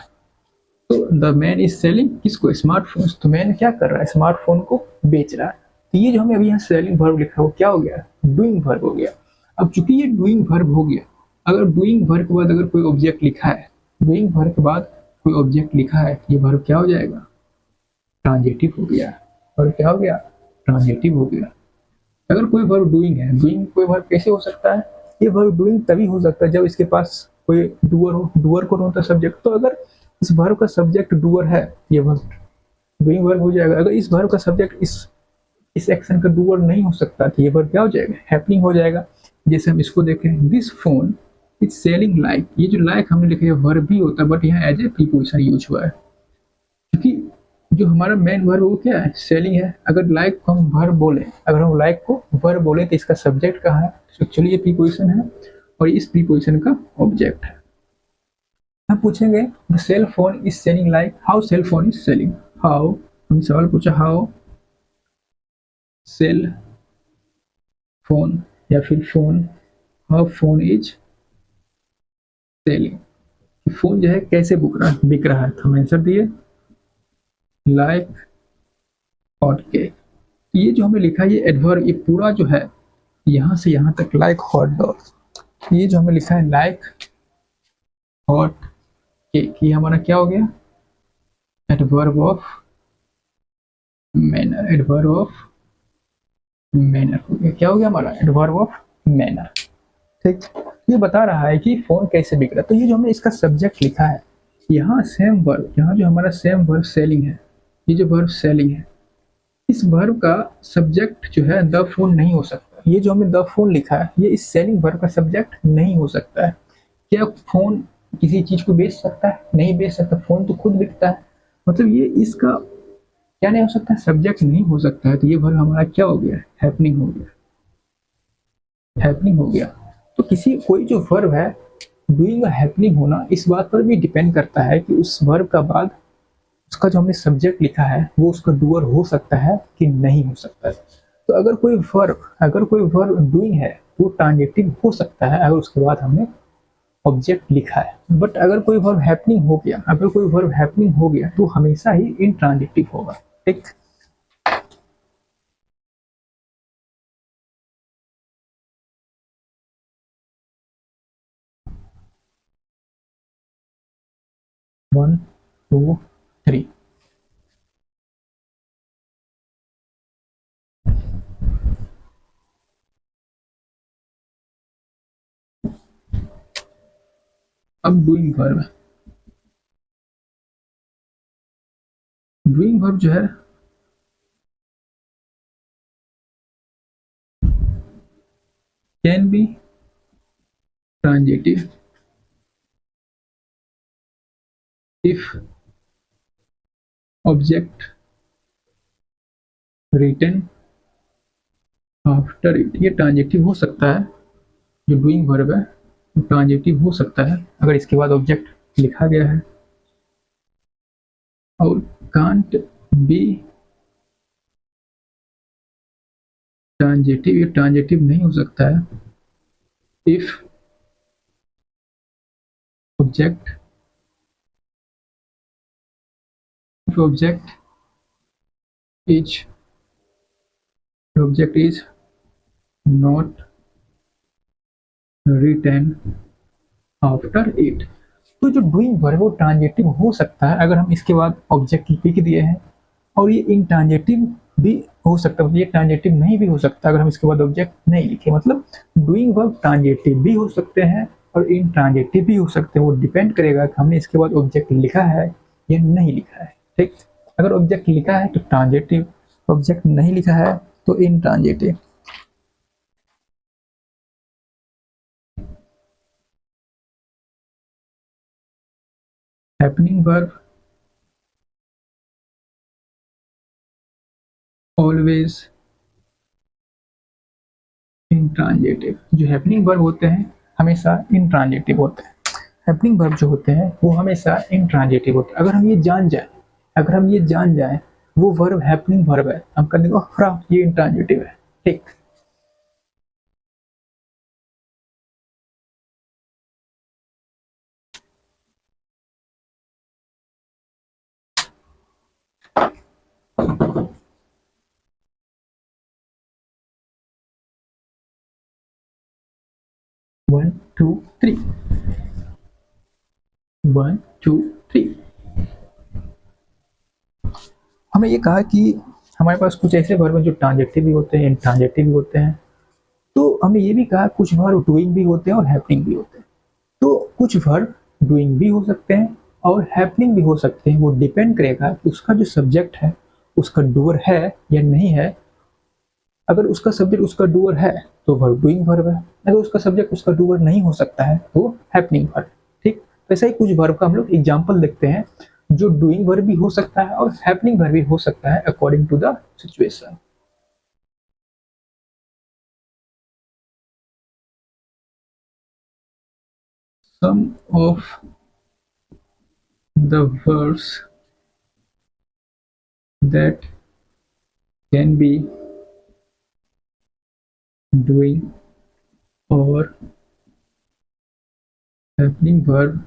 तो द मैन इज सेलिंग किसको, स्मार्टफोन। तो मैन क्या कर रहा है, स्मार्टफोन को बेच रहा है। तो ये जो हमें अभी यहाँ सेलिंग वर्ब लिखा है वो क्या हो गया, डूइंग वर्ब हो गया। अब चूंकि ये डूइंग वर्ब हो गया, अगर डूइंग वर्ब के बाद अगर कोई ऑब्जेक्ट लिखा है, डूइंग वर्ब के बाद कोई ऑब्जेक्ट लिखा है, ये वर्ब क्या हो जाएगा, ट्रांजिटिव हो गया। वर्ब क्या हो गया, ट्रांजिटिव हो गया। अगर कोई वर्ब डूइंग है, डूइंग कोई वर्ब कैसे हो सकता है, ये वर्ब डूइंग तभी हो सकता है जब इसके पास कोई डूअर हो, डूअर को होता है सब्जेक्ट। तो अगर इस वर्ब का सब्जेक्ट डूअर है, ये वर्ब डूइंग वर्ब हो जाएगा। अगर इस वर्ब का सब्जेक्ट इस एक्शन का डूअर नहीं हो सकता तो ये वर्ब क्या हो जाएगा, हैपनिंग हो जाएगा। जैसे हम इसको देखें, this phone is selling like, ये जो लाइक हमने लिखा है वर्ब भी होता है, बट यहाँ एज ए प्रीपोजिशन यूज हुआ है, क्योंकि जो हमारा मेन वर्ब वो क्या है, सेलिंग है। अगर लाइक को हम वर्ब बोले, अगर हम लाइक को वर्ब बोले तो इसका सब्जेक्ट कहाँ है, एक्चुअली ये प्रीपोजिशन है और इस प्रीपोजिशन का ऑब्जेक्ट है। हम पूछेंगे the cell phone is selling like, how cell phone is selling, how, हमने सवाल पूछा हाउ सेल फोन या फिर phone, how phone is selling, phone जो है कैसे बिक रहा है। तो हम आंसर दिए लाइक हॉट केक। ये जो हमने लिखा है ये एडवर्ब, ये पूरा जो है यहाँ से यहाँ तक लाइक हॉट डॉग, ये जो हमें लिखा है लाइक हॉट केक, ये हमारा क्या हो गया, adverb of manner, adverb of manner हो गया। क्या हो गया हमारा, एडवर्ब ऑफ मैनर। ठीक, ये बता रहा है कि फोन कैसे बिक रहा है। तो ये जो हमने इसका सब्जेक्ट लिखा है, यहाँ सेम वर्ब, यहाँ जो हमारा सेम वर्ब सेलिंग है, ये जो वर्ब सेलिंग है, इस वर्ब का सब्जेक्ट जो है द फोन नहीं हो सकता। ये जो हमने द फोन लिखा है ये इस सेलिंग वर्ब का सब्जेक्ट नहीं हो सकता है। क्या फोन किसी चीज को बेच सकता है, नहीं बेच सकता, फोन तो खुद बिकता है। मतलब ये इसका क्या नहीं हो सकता, सब्जेक्ट नहीं हो सकता है। तो ये वर्ब हमारा क्या हो गया, हैपनिंग हो गया, हैपनिंग हो गया। तो किसी कोई जो वर्ब है डूइंग हैपनिंग होना इस बात पर भी डिपेंड करता है कि उस वर्ब का बाद उसका जो हमने सब्जेक्ट लिखा है वो उसका डूअर हो सकता है कि नहीं हो सकता है। तो अगर कोई वर्ब डूइंग है वो ट्रांजेक्टिव हो सकता है अगर उसके बाद हमने ऑब्जेक्ट लिखा है। बट अगर कोई वर्ब हैपनिंग हो गया, अगर कोई वर्ब हैपनिंग हो गया तो हमेशा ही इनट्रांजिटिव होगा। ठीक, वन टू थ्री। अब डूइंग वर्ब, डूइंग वर्ब जो है can be transitive if object written after it। ये ट्रांजेक्टिव हो सकता है, जो डूइंग वर्ब है वो ट्रांजेक्टिव हो सकता है अगर इसके बाद ऑब्जेक्ट लिखा गया है, और कांट बी ट्रांजेक्टिव, ये ट्रांजेक्टिव नहीं हो सकता है if object is not written after it. तो जो डूइंग वर्ब है वो ट्रांजेक्टिव हो सकता है अगर हम इसके बाद ऑब्जेक्ट लिख दिए हैं, और ये इनट्रांजेक्टिव भी हो सकता है, ये ट्रांजेक्टिव नहीं भी हो सकता अगर हम इसके बाद ऑब्जेक्ट नहीं लिखे। मतलब डूइंग वर्ब ट्रांजेक्टिव भी हो सकते हैं और इनट्रांजेक्टिव भी हो सकते हैं। वो डिपेंड करेगा कि हमने इसके बाद ऑब्जेक्ट लिखा है या नहीं लिखा है। ठीक, अगर ऑब्जेक्ट लिखा है तो ट्रांजेक्टिव, ऑब्जेक्ट नहीं लिखा है तो intransitive. Happening verb always intransitive. जो हैपनिंग वर्ब होते हैं हमेशा इनट्रांजेक्टिव होते हैं। हैपनिंग वर्ब जो होते हैं वो हमेशा इनट्रांजेक्टिव होते हैं। अगर हम ये जान जाए वो वर्ब हैपनिंग वर्ब है, हम कर देंगे ये इनट्रांजेक्टिव है। ठीक, one two three, one two three. हमें ये कहा कि हमारे पास कुछ ऐसे वर्ब हैं जो ट्रांजेक्टिव भी होते हैं, इनट्रांजेक्टिव भी होते हैं। तो हमने ये भी कहा कुछ वर्ब डूइंग भी होते हैं और हैपनिंग भी होते हैं। तो कुछ वर्ब डूइंग भी हो सकते हैं और हैपनिंग भी हो सकते हैं। वो डिपेंड करेगा कि उसका जो सब्जेक्ट है उसका डूअर है या नहीं है। अगर उसका सब्जेक्ट उसका डूअर है तो वर्ब डूइंग वर्ब है, अगर उसका सब्जेक्ट उसका डूअर नहीं हो सकता है तो हैपनिंग वर्ब। ठीक, वैसे ही कुछ वर्ब का हम लोग एग्जाम्पल देखते हैं। जो डूइंग वर्ब भी हो सकता है और हैपनिंग वर्ब भी हो सकता है according to the situation. Some of the verbs that can be doing और happening verb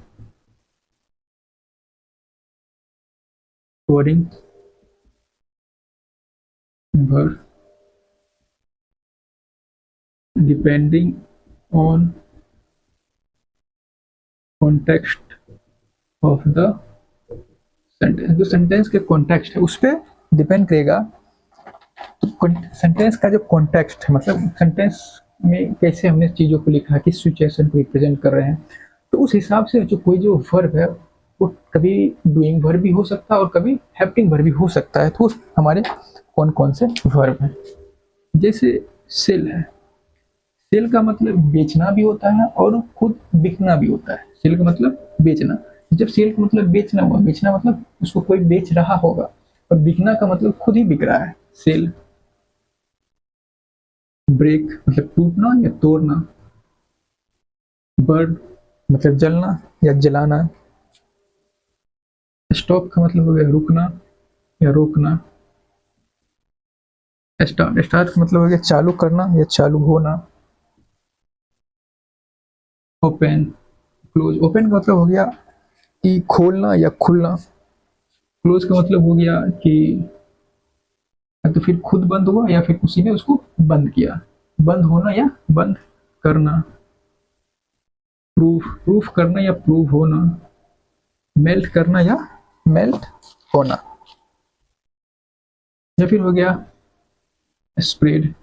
according verb depending on context of the sentence। जो सेंटेंस के कॉन्टेक्स्ट है उस पर डिपेंड करेगा। तो सेंटेंस का जो कॉन्टेक्स्ट है, मतलब सेंटेंस में कैसे हमने चीज़ों को लिखा है, किस सिचुएशन को रिप्रेजेंट कर रहे हैं, तो उस हिसाब से जो कोई जो वर्ब है वो कभी डूइंग वर्ब भी हो सकता है और कभी हैपनिंग वर्ब भी हो सकता है। तो हमारे कौन कौन से वर्ब हैं, जैसे सेल है। सेल का मतलब बेचना भी होता है और खुद बिकना भी होता है। सेल का मतलब बेचना। जब सेल का मतलब बेचना हुआ, बेचना मतलब उसको कोई बेच रहा होगा, और बिकना का मतलब खुद ही बिक रहा है। सेल। ब्रेक मतलब टूटना या तोड़ना। बर्न मतलब जलना या जलाना। स्टॉप का मतलब हो गया रुकना या रोकना। स्टार्ट, स्टार्ट का मतलब हो गया चालू करना या चालू होना। Open, close. ओपन का मतलब हो गया कि खोलना या खुलना। क्लोज का मतलब हो गया कि या तो फिर खुद बंद हुआ या फिर किसी ने उसको बंद किया। बंद होना या बंद करना। प्रूफ, प्रूफ करना या प्रूव होना। मेल्ट करना या मेल्ट होना। या फिर हो गया स्प्रेड,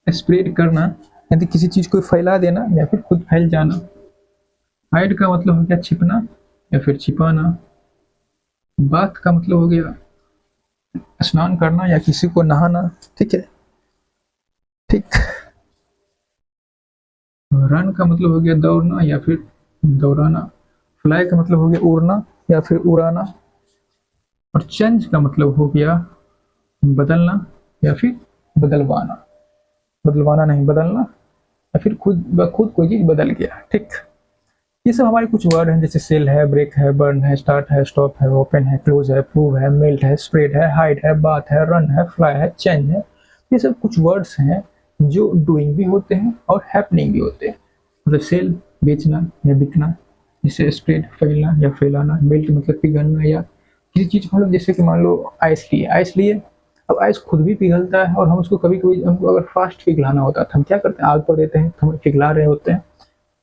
स्प्रेड करना यानी किसी चीज को फैला देना या फिर खुद फैल जाना। हाइड का मतलब हो गया छिपना या फिर छिपाना। बाथ का मतलब हो गया स्नान करना या किसी को नहाना। ठीक है, ठीक। रन का मतलब हो गया दौड़ना या फिर दौड़ाना। फ्लाई का मतलब हो गया उड़ना या फिर उड़ाना। और चेंज का मतलब हो गया बदलना या फिर बदलवाना। बदलवाना नहीं, बदलना, या फिर खुद ब खुद कोई चीज बदल गया। ठीक। ये सब हमारे कुछ वर्ड हैं, जैसे सेल है, ब्रेक है, बर्न है, स्टार्ट है, स्टॉप है, ओपन है, क्लोज है, प्रूव है, मेल्ट है, स्प्रेड है, हाइड है, बाथ है, रन है, फ्लाई है, चेंज है। ये सब कुछ वर्ड्स हैं जो डूइंग भी होते हैं और हैपनिंग भी होते हैं। मतलब सेल बेचना या बिकना, जैसे स्प्रेड फैलना या फैलाना, मेल्ट मतलब पिघलना या किसी चीज़ को, मतलब जैसे कि मान लो आइस लिए, आइस लिए, अब आइस खुद भी पिघलता है और हम उसको कभी कभी हमको अगर फास्ट पिघलाना होता है तो हम क्या करते हैं, आग पर देते हैं, हम पिघला रहे होते हैं।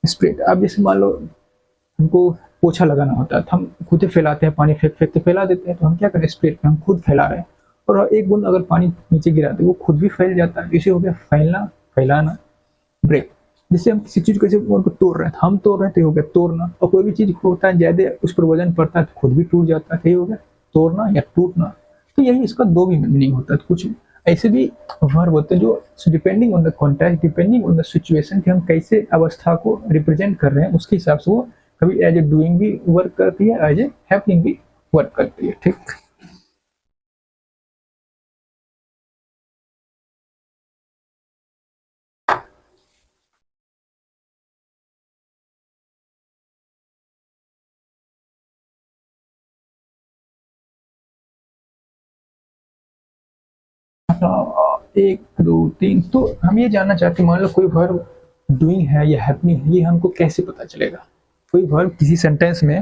स्प्रेड, अब जैसे मान लो हमको पोछा लगाना होता है तो हम खुद ही फैलाते हैं, पानी फेंक फेंक के फैला देते हैं, तो हम क्या करें, स्प्रेड में हम खुद फैला रहे हैं। और एक बूंद अगर पानी नीचे गिरा तो वो खुद भी फैल जाता है। इसे हो गया फैलना, फैलाना। ब्रेक, जैसे हम किसी चीज को ऐसे तोड़ रहे हैं, हम तोड़ रहे हैं तो ये हो गया तोड़ना। और कोई भी चीज होता है ज्यादा उस पर वजन पड़ता है तो खुद भी टूट जाता है, तो ये हो गया तोड़ना या टूटना। तो यही इसका दो भी मीनिंग होता है। तो कुछ ऐसे भी वर्ब होते हैं जो depending on the context, depending on the situation कि हम कैसे अवस्था को रिप्रेजेंट कर रहे हैं, उसके हिसाब से वो कभी एज ए डूइंग भी वर्क करती है, एज ए हैपनिंग भी वर्क करती है। ठीक। एक दो तीन, तो हम ये जानना चाहते हैं, मान लो कोई वर्ब डूइंग है या हैपनिंग है, ये हमको कैसे पता चलेगा। कोई वर्ब किसी सेंटेंस में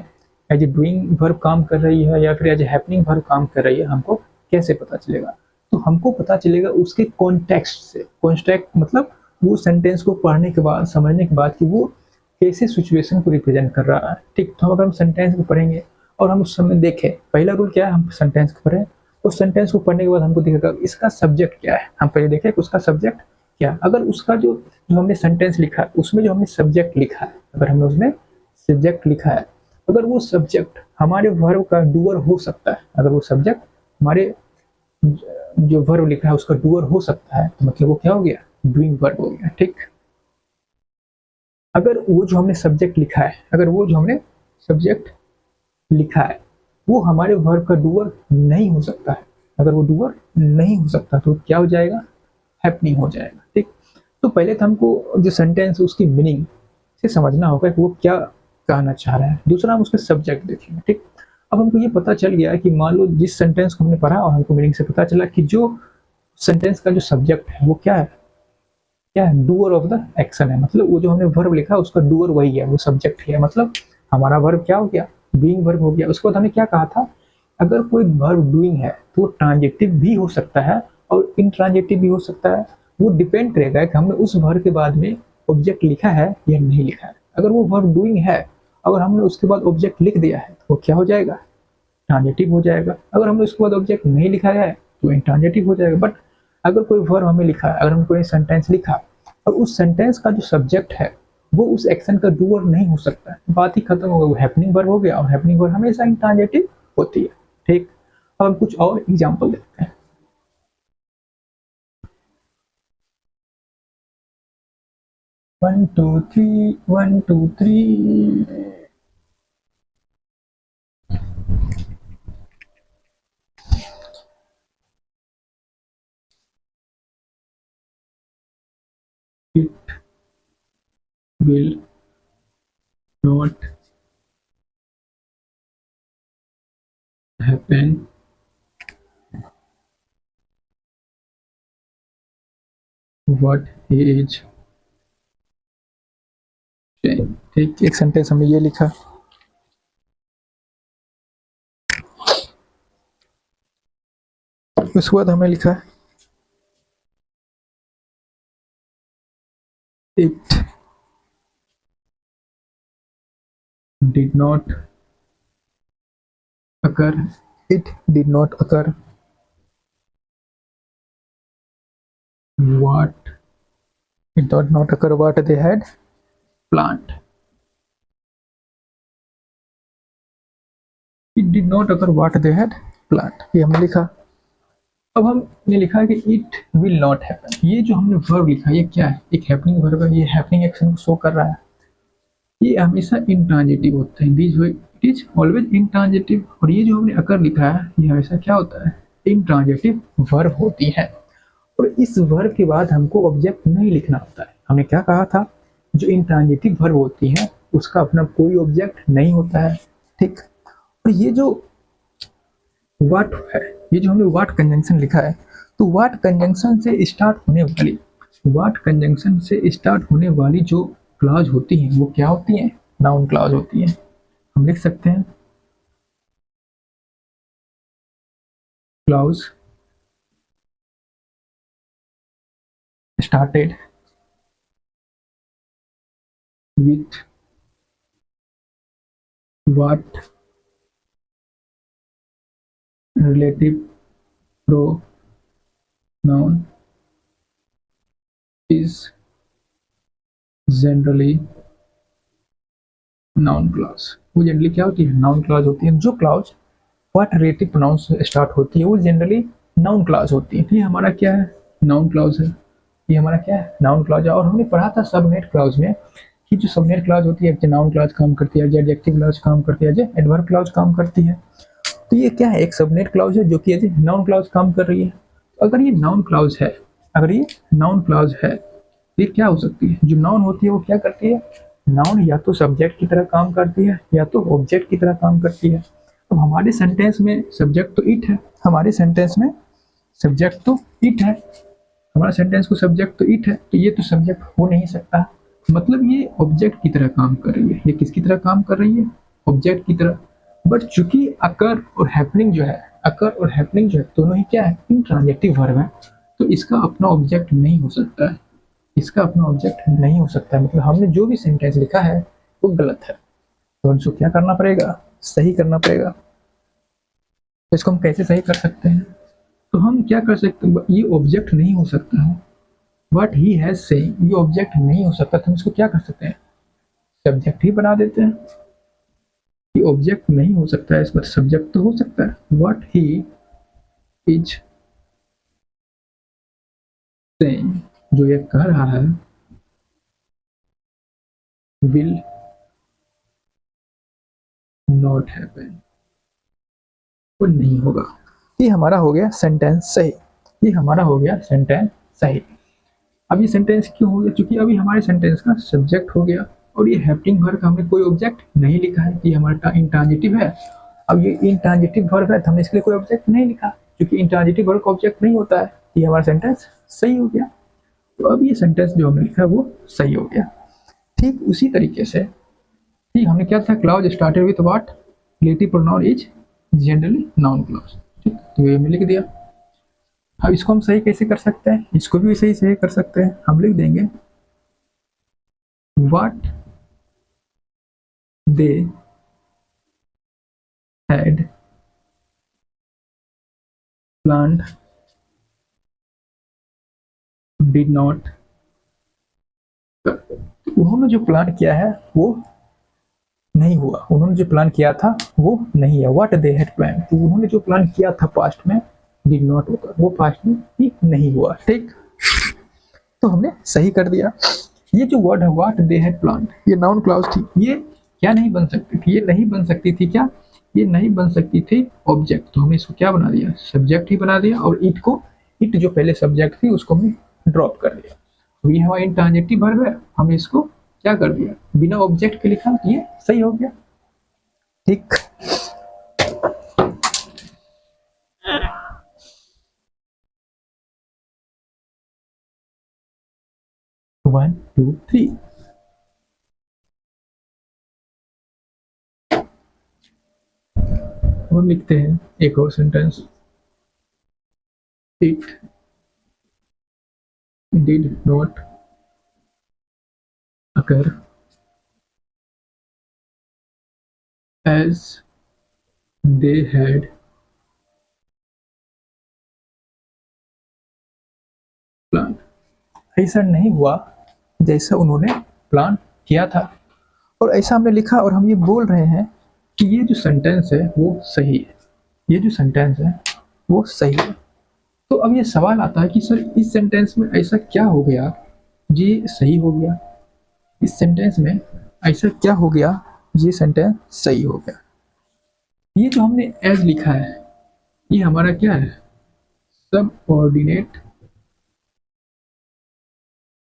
एज ए डूइंग वर्ब काम कर रही है या फिर एज ए हैपनिंग वर्ब काम कर रही है, हमको कैसे पता चलेगा। तो हमको पता चलेगा उसके कॉन्टेक्स्ट से। कॉन्टेक्स्ट मतलब वो सेंटेंस को पढ़ने के बाद, समझने के बाद कि वो कैसे सिचुएशन को रिप्रेजेंट कर रहा है। ठीक। तो अगर हम सेंटेंस को पढ़ेंगे और हम उस समय देखें, पहला रूल क्या है, हम सेंटेंस को पढ़ें, उस सेंटेंस को पढ़ने के बाद हमको दिखेगा इसका सब्जेक्ट क्या है। हम पहले देखें कि उसका सब्जेक्ट क्या है। अगर उसका जो जो हमने सेंटेंस लिखा है उसमें जो हमने सब्जेक्ट लिखा है, अगर हमने उसमें सब्जेक्ट लिखा है, अगर वो सब्जेक्ट हमारे वर्ब का डूअर हो सकता है, अगर वो सब्जेक्ट हमारे जो वर्ब लिखा है उसका डूअर हो सकता है, तो मतलब वो क्या हो गया, डूइंग वर्ब हो गया। ठीक। अगर वो जो हमने सब्जेक्ट लिखा है, अगर वो जो हमने सब्जेक्ट लिखा है वो हमारे वर्ब का डूअर नहीं हो सकता है। अगर वो डूअर नहीं हो सकता तो क्या हो जाएगा, हैपनिंग हो जाएगा। ठीक, तो पहले तो हमको जो सेंटेंस उसकी मीनिंग से समझना होगा कि वो क्या कहना चाह रहा है। दूसरा हम उसके सब्जेक्ट देखेंगे। ठीक, अब हमको ये पता चल गया कि मान लो जिस सेंटेंस को हमने पढ़ा और हमको मीनिंग से पता चला कि जो सेंटेंस का जो सब्जेक्ट है वो क्या है, क्या है, डूअर ऑफ द एक्शन है। मतलब वो जो हमने वर्ब लिखा उसका डूअर वही है, वो सब्जेक्ट ही है। मतलब हमारा वर्ब क्या हो गया, डूइंग वर्ब हो गया। उसके बाद हमें क्या कहा था, अगर कोई वर्ब डूइंग है तो वो ट्रांजेक्टिव भी हो सकता है और इंट्रांजेक्टिव भी हो सकता है। वो डिपेंड करेगा कि हमने उस वर्ब के बाद में ऑब्जेक्ट लिखा है या नहीं लिखा है। अगर वो वर्ब डूइंग है, अगर हमने उसके बाद ऑब्जेक्ट लिख दिया है तो वो क्या हो जाएगा, ट्रांजेक्टिव हो जाएगा। अगर हमने उसके बाद ऑब्जेक्ट नहीं लिखा है तो इंट्रांजेक्टिव हो जाएगा। बट अगर कोई वर्ब हमें लिखा है, अगर हम कोई सेंटेंस लिखा और उस सेंटेंस का जो सब्जेक्ट है वो उस एक्शन का डूअर नहीं हो सकता है, बात ही खत्म हो गई, वो हैपनिंग वर्ब हो गया और हैपनिंग वर्ब हमेशा इंट्रांजेक्टिव होती है। ठीक, अब हम कुछ और एग्जांपल देखते हैं। 1 2 3 1 2 3 It will not happen what he is saying। ठीक, एक सेंटेंस हमने ये लिखा, उसके बाद हमें लिखा it did not occur, it did not occur what, it did not occur what they had planned, it did not occur what they had planned, ये हमने लिखा। अब हमने लिखा है कि इट विल नॉट हैपन। ये जो हमने वर्ब लिखा ये क्या है, एक हैपनिंग वर्ब है, ये हैपनिंग एक्शन को शो कर रहा है। ये हमेशा इंट्रांजिटिव होता है, this way it is always intransitive. और ये जो हमने अकर लिखा है ये हमेशा क्या होता है, इंट्रांजिटिव वर्ब होती है। और इस वर्ब के बाद हमको ऑब्जेक्ट नहीं लिखना होता है। हमने क्या कहा था, जो इंट्रांजिटिव वर्ब होती है उसका अपना कोई ऑब्जेक्ट नहीं होता है। ठीक, और ये जो व्हाट है, ये जो हमने व्हाट कंजंक्शन लिखा है, तो व्हाट कंजंक्शन से स्टार्ट होने वाली, व्हाट कंजंक्शन से स्टार्ट होने वाली जो क्लॉज होती हैं वो क्या होती हैं, नाउन क्लॉज होती हैं। हम लिख सकते हैं clause started with what relative pronoun is generally noun clause। वो जनरली क्या होती है, नाउन क्लॉज होती है। जो क्लॉज व्हाट रिलेटिव प्रोनाउन से स्टार्ट होती है वो जनरली नाउन क्लॉज होती है। ये हमारा क्या है, नाउन क्लॉज है। ये हमारा क्या है, नाउन क्लॉज है। और हमने पढ़ा था सबनेट क्लॉज में कि जो सबनेट क्लॉज होती है, नाउन क्लॉज काम करती है, एडजेक्टिव क्लॉज काम करती है, एडवर्ब क्लॉज काम करती है। तो ये क्या है, एक सबनेट क्लॉज है जो कि नाउन क्लॉज काम कर रही है। अगर ये नाउन क्लॉज है, अगर ये नाउन क्लॉज है तो ये क्या हो सकती है, जो नाउन होती है वो क्या करती है, नाउन या तो सब्जेक्ट की तरह काम करती है या तो ऑब्जेक्ट की तरह काम करती है। अब हमारे सेंटेंस में सब्जेक्ट तो इट है, हमारे सेंटेंस में सब्जेक्ट तो इट है, हमारा सेंटेंस को सब्जेक्ट तो इट है, तो ये तो सब्जेक्ट हो नहीं सकता। मतलब ये ऑब्जेक्ट की तरह काम कर रही है। ये किसकी तरह काम कर रही है, ऑब्जेक्ट की तरह। बट चूंकि अकर और हैपनिंग जो है, अकर और हैपनिंग जो है दोनों ही क्या है, इंट्रांजेक्टिव वर्ब है, तो इसका अपना ऑब्जेक्ट नहीं हो सकता है, इसका अपना ऑब्जेक्ट नहीं हो सकता है। मतलब हमने जो भी सेंटेंस लिखा है वो गलत है, तो हमको क्या करना पड़ेगा, सही करना पड़ेगा। तो इसको हम कैसे सही कर सकते हैं, तो हम क्या कर सकते हैं, ये ऑब्जेक्ट नहीं हो सकता है, व्हाट ही हैज सेइंग ये ऑब्जेक्ट नहीं हो सकता, तो हम इसको क्या कर सकते हैं, सब्जेक्ट ही बना देते हैं। ये ऑब्जेक्ट नहीं हो सकता है, इस पर सब्जेक्ट तो हो सकता है। व्हाट ही इज सेइंग, जो ये कह रहा है, विल नॉट हैपन, वो नहीं होगा। ये हमारा हो गया सेंटेंस सही, ये हमारा हो गया सेंटेंस सही। अब ये सेंटेंस क्यों हो गया? क्योंकि अभी हमारे सेंटेंस का सब्जेक्ट हो गया और ये हैपनिंग वर्ब का हमने कोई ऑब्जेक्ट नहीं लिखा है, ये हमारा इंट्रांजिटिव है। अब ये इंट्रांजिटिव वर्ब है तो हमने इसके लिए कोई ऑब्जेक्ट नहीं लिखा, क्योंकि इंट्रांजिटिव वर्ब का ऑब्जेक्ट नहीं होता है। ये हमारा सेंटेंस सही हो गया। तो अब ये सेंटेंस जो हमने लिखा है वो सही हो गया। ठीक उसी तरीके से ठीक हमने क्या था, clause started with what, relative pronoun is generally noun clause. ठीक, तो ये हमने लिख दिया। अब इसको हम सही कैसे कर सकते हैं? इसको भी सही कर सकते हैं। हम लिख देंगे what they had planned did not, उन्होंने जो प्लान किया है वो नहीं हुआ, उन्होंने जो प्लान किया था वो नहीं है। व्हाट दे हैड प्लान, तो उन्होंने जो प्लान किया था पास्ट में डिड नॉट होकर, वो पास्ट में ही नहीं हुआ। ठीक, तो हमने सही कर दिया। ये जो वर्ड है व्हाट दे हैड प्लान, ये नाउन क्लाउज थी, ये क्या नहीं बन सकती थी? ये नहीं बन सकती थी क्या? ये नहीं बन सकती थी ऑब्जेक्ट, तो हमने इसको क्या बना दिया? सब्जेक्ट ही बना दिया। और इट को, इट जो पहले सब्जेक्ट थी उसको हमने ड्रॉप कर दिया। तो ये हमारा इंट्रांजिटिव वर्ब है, हमने इसको क्या कर दिया? बिना ऑब्जेक्ट के लिखा, ये सही हो गया। ठीक, 1 2 3। हम लिखते हैं एक और sentence, it did not occur as they had plan, ऐसा नहीं हुआ जैसा उन्होंने प्लान किया था। और ऐसा हमने लिखा और हम ये बोल रहे हैं कि ये जो सेंटेंस है वो सही है, ये जो सेंटेंस है वो सही है। तो अब ये सवाल आता है कि सर इस सेंटेंस में ऐसा क्या हो गया ये सही हो गया? इस सेंटेंस में ऐसा क्या हो गया ये सेंटेंस सही हो गया? ये जो हमने एज लिखा है ये हमारा क्या है? सबऑर्डिनेट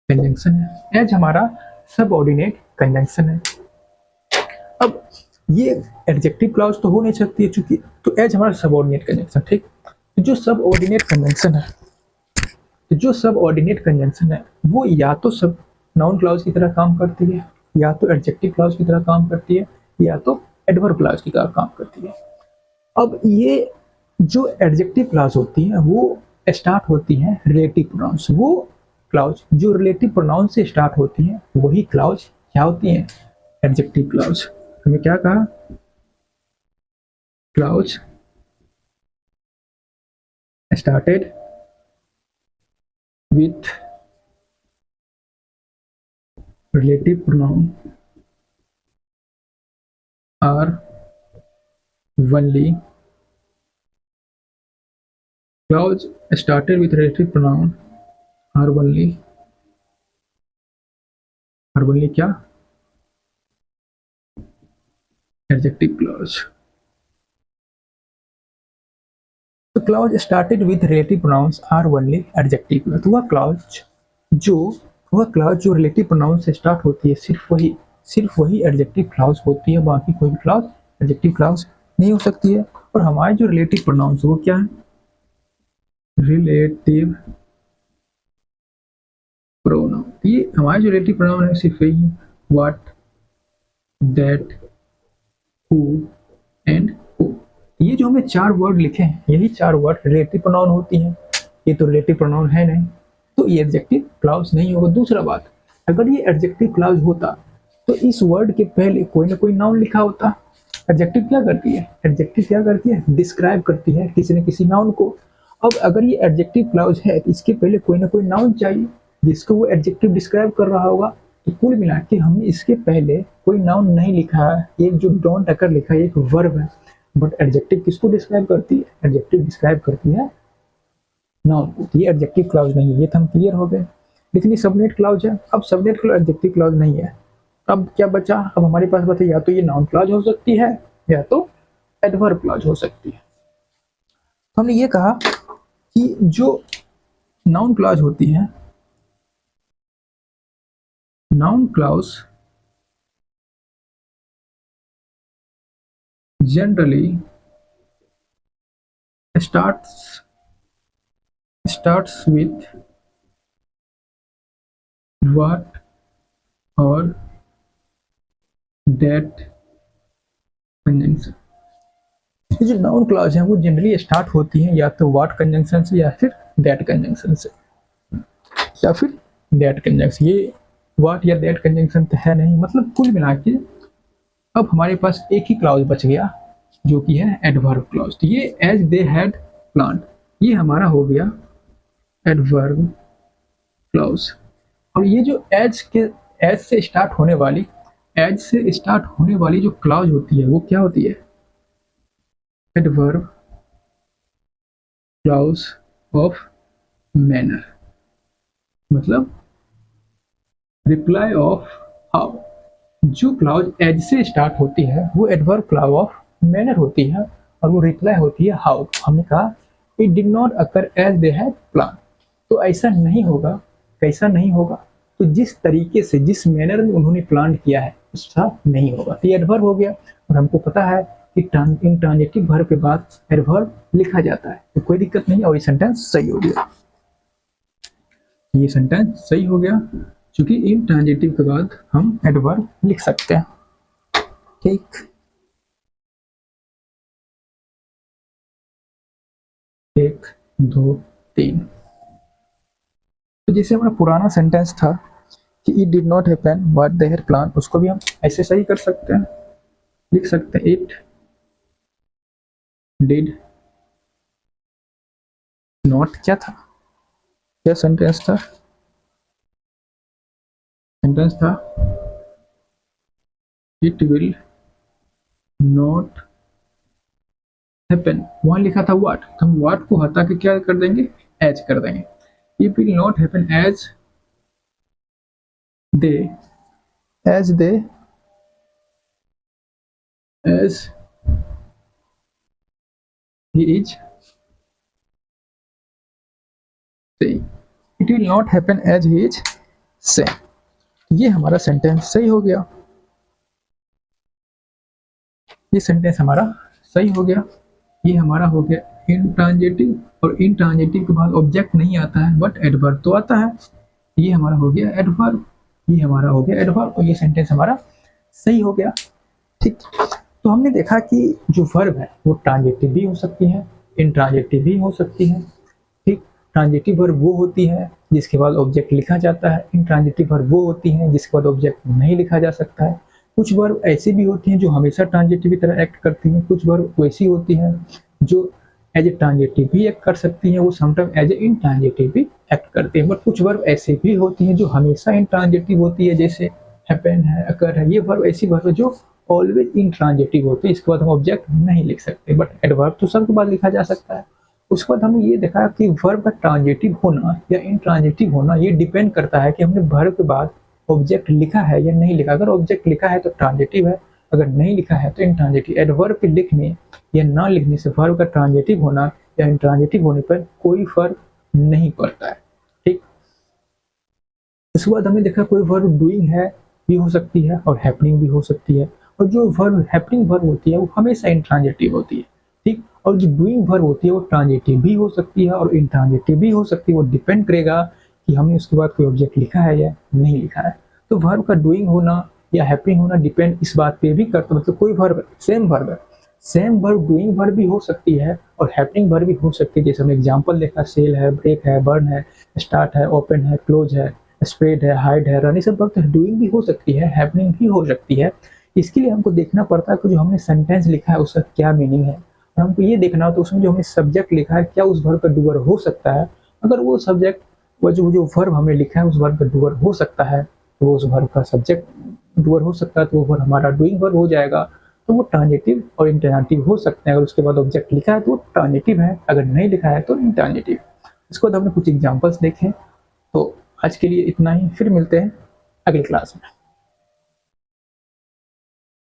कंजंक्शन है। एज हमारा सबऑर्डिनेट कंजंक्शन है। अब ये एडजेक्टिव क्लॉज तो हो नहीं सकती है चूंकि, तो एज हमारा सबऑर्डिनेट कंजंक्शन। ठीक, तो जो सबऑर्डिनेट कंजंक्शन है, तो जो सबऑर्डिनेट कंजंक्शन है वो या तो सब नाउन क्लॉज की तरह काम करती है, या तो एडजेक्टिव क्लॉज की तरह काम करती है, या तो एडवर्ब क्लॉज की तरह काम करती है। अब ये जो एडजेक्टिव क्लॉज होती है वो स्टार्ट होती है रिलेटिव प्रोनाउंस, वो क्लॉज जो रिलेटिव प्रोनाउन से स्टार्ट होती है वही क्लॉज क्या होती है? Adjective clause. हमें क्या कहा? Clause started with relative pronoun are only, clause started with relative pronoun are only, are only क्या? Adjective clause. तो clause started with relative pronouns are only adjective clause. तो वह क्लॉज जो रिलेटिव प्रोनाउन से start होती है सिर्फ वही एडजेक्टिव क्लॉज होती है, बाकी कोई भी क्लॉज एडजेक्टिव क्लॉज नहीं हो सकती है। और हमारे जो रिलेटिव प्रोनाउंस वो क्या है? Relative pronoun. ये हमारे जो रिलेटिव प्रोनाउन है सिर्फ यही है, what, that, who and who. ये जो हमें 4 वर्ड लिखे हैं यही 4 वर्ड रिलेटिव प्रोनाउन होती हैं। ये तो रिलेटिव प्रोनाउन है नहीं, तो ये एडजेक्टिव क्लॉज नहीं होगा। दूसरा बात, अगर ये एडजेक्टिव क्लॉज होता तो इस वर्ड के पहले कोई ना कोई नाउन लिखा होता। एडजेक्टिव क्या करती है? एडजेक्टिव क्या करती है? डिस्क्राइब करती है किसी न किसी नाउन को। अब अगर ये एडजेक्टिव क्लॉज है तो इसके पहले कोई ना कोई नाउन चाहिए जिसको वो एडजेक्टिव डिस्क्राइब कर रहा होगा। तो कुल मिला के हमने इसके पहले कोई नाउन नहीं लिखा है। ये जो डोंट अकर लिखा है एक वर्ब है, बट एडजेक्टिव किसको डिस्क्राइब करती है? एडजेक्टिव डिस्क्राइब करती है नाउन को। ये एडजेक्टिव क्लॉज नहीं है, ये तो हम क्लियर हो गए। लेकिन ये सबनेट क्लॉज है। अब सबनेट क्लॉज एडजेक्टिव क्लॉज नहीं है। अब क्या बचा? अब हमारे पास बचा या तो ये नाउन क्लॉज हो सकती है या तो एडवर्ब क्लॉज हो सकती है। तो हमने ये कहा कि जो नाउन क्लॉज होती है, noun clause generally starts with what or that conjunction. ये जो नाउन क्लॉज है वो जनरली स्टार्ट होती है या तो व्हाट कंजंक्शन से या फिर दैट कंजंक्शन से या फिर दैट कंजंक्शन। ये व्हाट या दैट कंजंक्शन तो है नहीं। मतलब कुल मिला के अब हमारे पास एक ही क्लॉज बच गया जो कि है एडवर्ब क्लॉज। तो ये एज दे हैड प्लान्ड, ये हमारा हो गया एडवर्ब क्लॉज। और ये जो एज से स्टार्ट होने वाली जो क्लॉज होती है वो क्या होती है? एडवर्ब क्लॉज ऑफ मैनर, मतलब रिप्लाई ऑफ हाउ। जो क्लॉज एज से स्टार्ट होती है वो एडवर्ब क्लॉज ऑफ मैनर होती है और वो रिप्लाई होती है हाउ। हमने कहा it did not occur as they had plan. तो ऐसा नहीं होगा, कैसा नहीं होगा? तो जिस तरीके से, जिस मैनर में उन्होंने प्लान किया है उसका नहीं होगा। तो ये एडवर्ब हो गया और हमको पता है कि इंट्रांजिटिव वर्ब के बाद एडवर्ब लिखा जाता है, तो कोई दिक्कत नहीं। और ये सेंटेंस सही हो गया, ये सेंटेंस सही हो गया क्योंकि इंट्रांजिटिव के बाद हम एडवर्ब लिख सकते हैं। ठीक, 1 2 3। तो जैसे हमारा पुराना सेंटेंस था कि it did not happen what they had plan, उसको भी हम ऐसे सही कर सकते हैं, लिख सकते हैं इट डिड नॉट। क्या था, क्या सेंटेंस था? सेंटेंस था इट विल नॉट हैपन, वहां लिखा था व्हाट, तो हम व्हाट को हटा के क्या कर देंगे? एज कर देंगे। It will not happen as they he is saying, it will not happen as he is saying। ये हमारा सेंटेंस सही हो गया, ये सेंटेंस हमारा सही हो गया। ये हमारा हो गया इंट्रांजिटिव, और इंट्रांजिटिव के बाद ऑब्जेक्ट नहीं आता है बट एडवर्ब तो आता है। ये हमारा हो गया एडवर्ब, ये हमारा हो गया एडवर्ब और ये सेंटेंस हमारा सही हो गया। ठीक, तो हमने देखा कि जो वर्ब है वो ट्रांजिटिव भी हो सकती है, इंट्रांजिटिव भी हो सकती है। ठीक, ट्रांजिटिव वर्ब वो होती है जिसके बाद ऑब्जेक्ट लिखा जाता है, इंट्रांजिटिव वर्ब वो होती है जिसके बाद ऑब्जेक्ट नहीं लिखा जा सकता है। कुछ वर्ब ऐसी भी होती हैं जो हमेशा ट्रांजिटिव की तरह एक्ट करती हैं, कुछ वर्ब वैसी होती हैं जो एज ए ट्रांजिटिव भी एक्ट कर सकती हैं, वो समटाइम एज ए इंट्रांजिटिव भी एक्ट करती हैं। बट कुछ वर्ब ऐसे भी होती हैं जो हमेशा इंट्रांजिटिव होती है, जैसे हैपन है, अकर है। ये वर्ब ऐसी वर्ब है जो ऑलवेज इंट्रांजिटिव होती है, इसके बाद हम ऑब्जेक्ट नहीं लिख सकते, बट एडवर्ब तो सबके बाद लिखा जा सकता है। उसके बाद हमने ये देखा कि वर्ब का ट्रांजिटिव होना या इंट्रांजिटिव होना ये डिपेंड करता है कि हमने वर्ब के बाद ऑब्जेक्ट लिखा है या नहीं लिखा। अगर ऑब्जेक्ट लिखा है तो ट्रांजिटिव है, अगर नहीं लिखा है तो इंट्रांजिटिव। एडवर्ब के लिखने या ना लिखने से वर्ब का ट्रांजिटिव होना या इंट्रांजिटिव होने पर कोई फर्क नहीं पड़ता है। ठीक, उसके बाद हमने देखा कोई वर्ब डूइंग है भी हो सकती है और हैपनिंग भी हो सकती है, और जो वर्ब हैपनिंग वर्ब होती है वो हमेशा इंट्रांजिटिव होती है। ठीक, और जो डूइंग वर्ब होती है वो ट्रांजिटिव भी हो सकती है और इंट्रांजिटिव भी हो सकती है। वो डिपेंड करेगा कि हमने उसके बाद कोई ऑब्जेक्ट लिखा है या नहीं लिखा है। तो वर्ब का डूइंग होना या हैपनिंग होना डिपेंड इस बात पे भी करता है। मतलब कोई verb same verb doing verb भी हो सकती है और हैपनिंग वर्ब भी हो सकती है। जैसे हमने एग्जांपल देखा, सेल है, ब्रेक है, बर्न है, स्टार्ट है, ओपन है, क्लोज है, स्प्रेड है, हाइड है, रन, सब वर्ब डूइंग भी हो सकती है, हैपनिंग भी हो सकती है। इसके लिए हमको देखना पड़ता है कि जो हमने सेंटेंस लिखा है उसका क्या मीनिंग है, और हमको ये देखना हो तो उसमें जो हमने सब्जेक्ट लिखा है क्या उस वर्ब का डूअर हो सकता है। अगर वो सब्जेक्ट जो वर्ब हमने लिखा है उस वर्ब का डूअर हो सकता है तो वो उस वर्ब का सब्जेक्ट डूअर हो सकता है, तो वो वर्ब हमारा डूइंग वर्ब हो जाएगा। तो वो ट्रांजिटिव और इंट्रांजिटिव हो सकते हैं। अगर उसके बाद ऑब्जेक्ट लिखा है तो वो ट्रांजिटिव है, अगर नहीं लिखा है तो इंट्रांजिटिव। इसके बाद हमने कुछ एग्जाम्पल्स देखे। तो आज के लिए इतना ही, फिर मिलते हैं अगली क्लास में।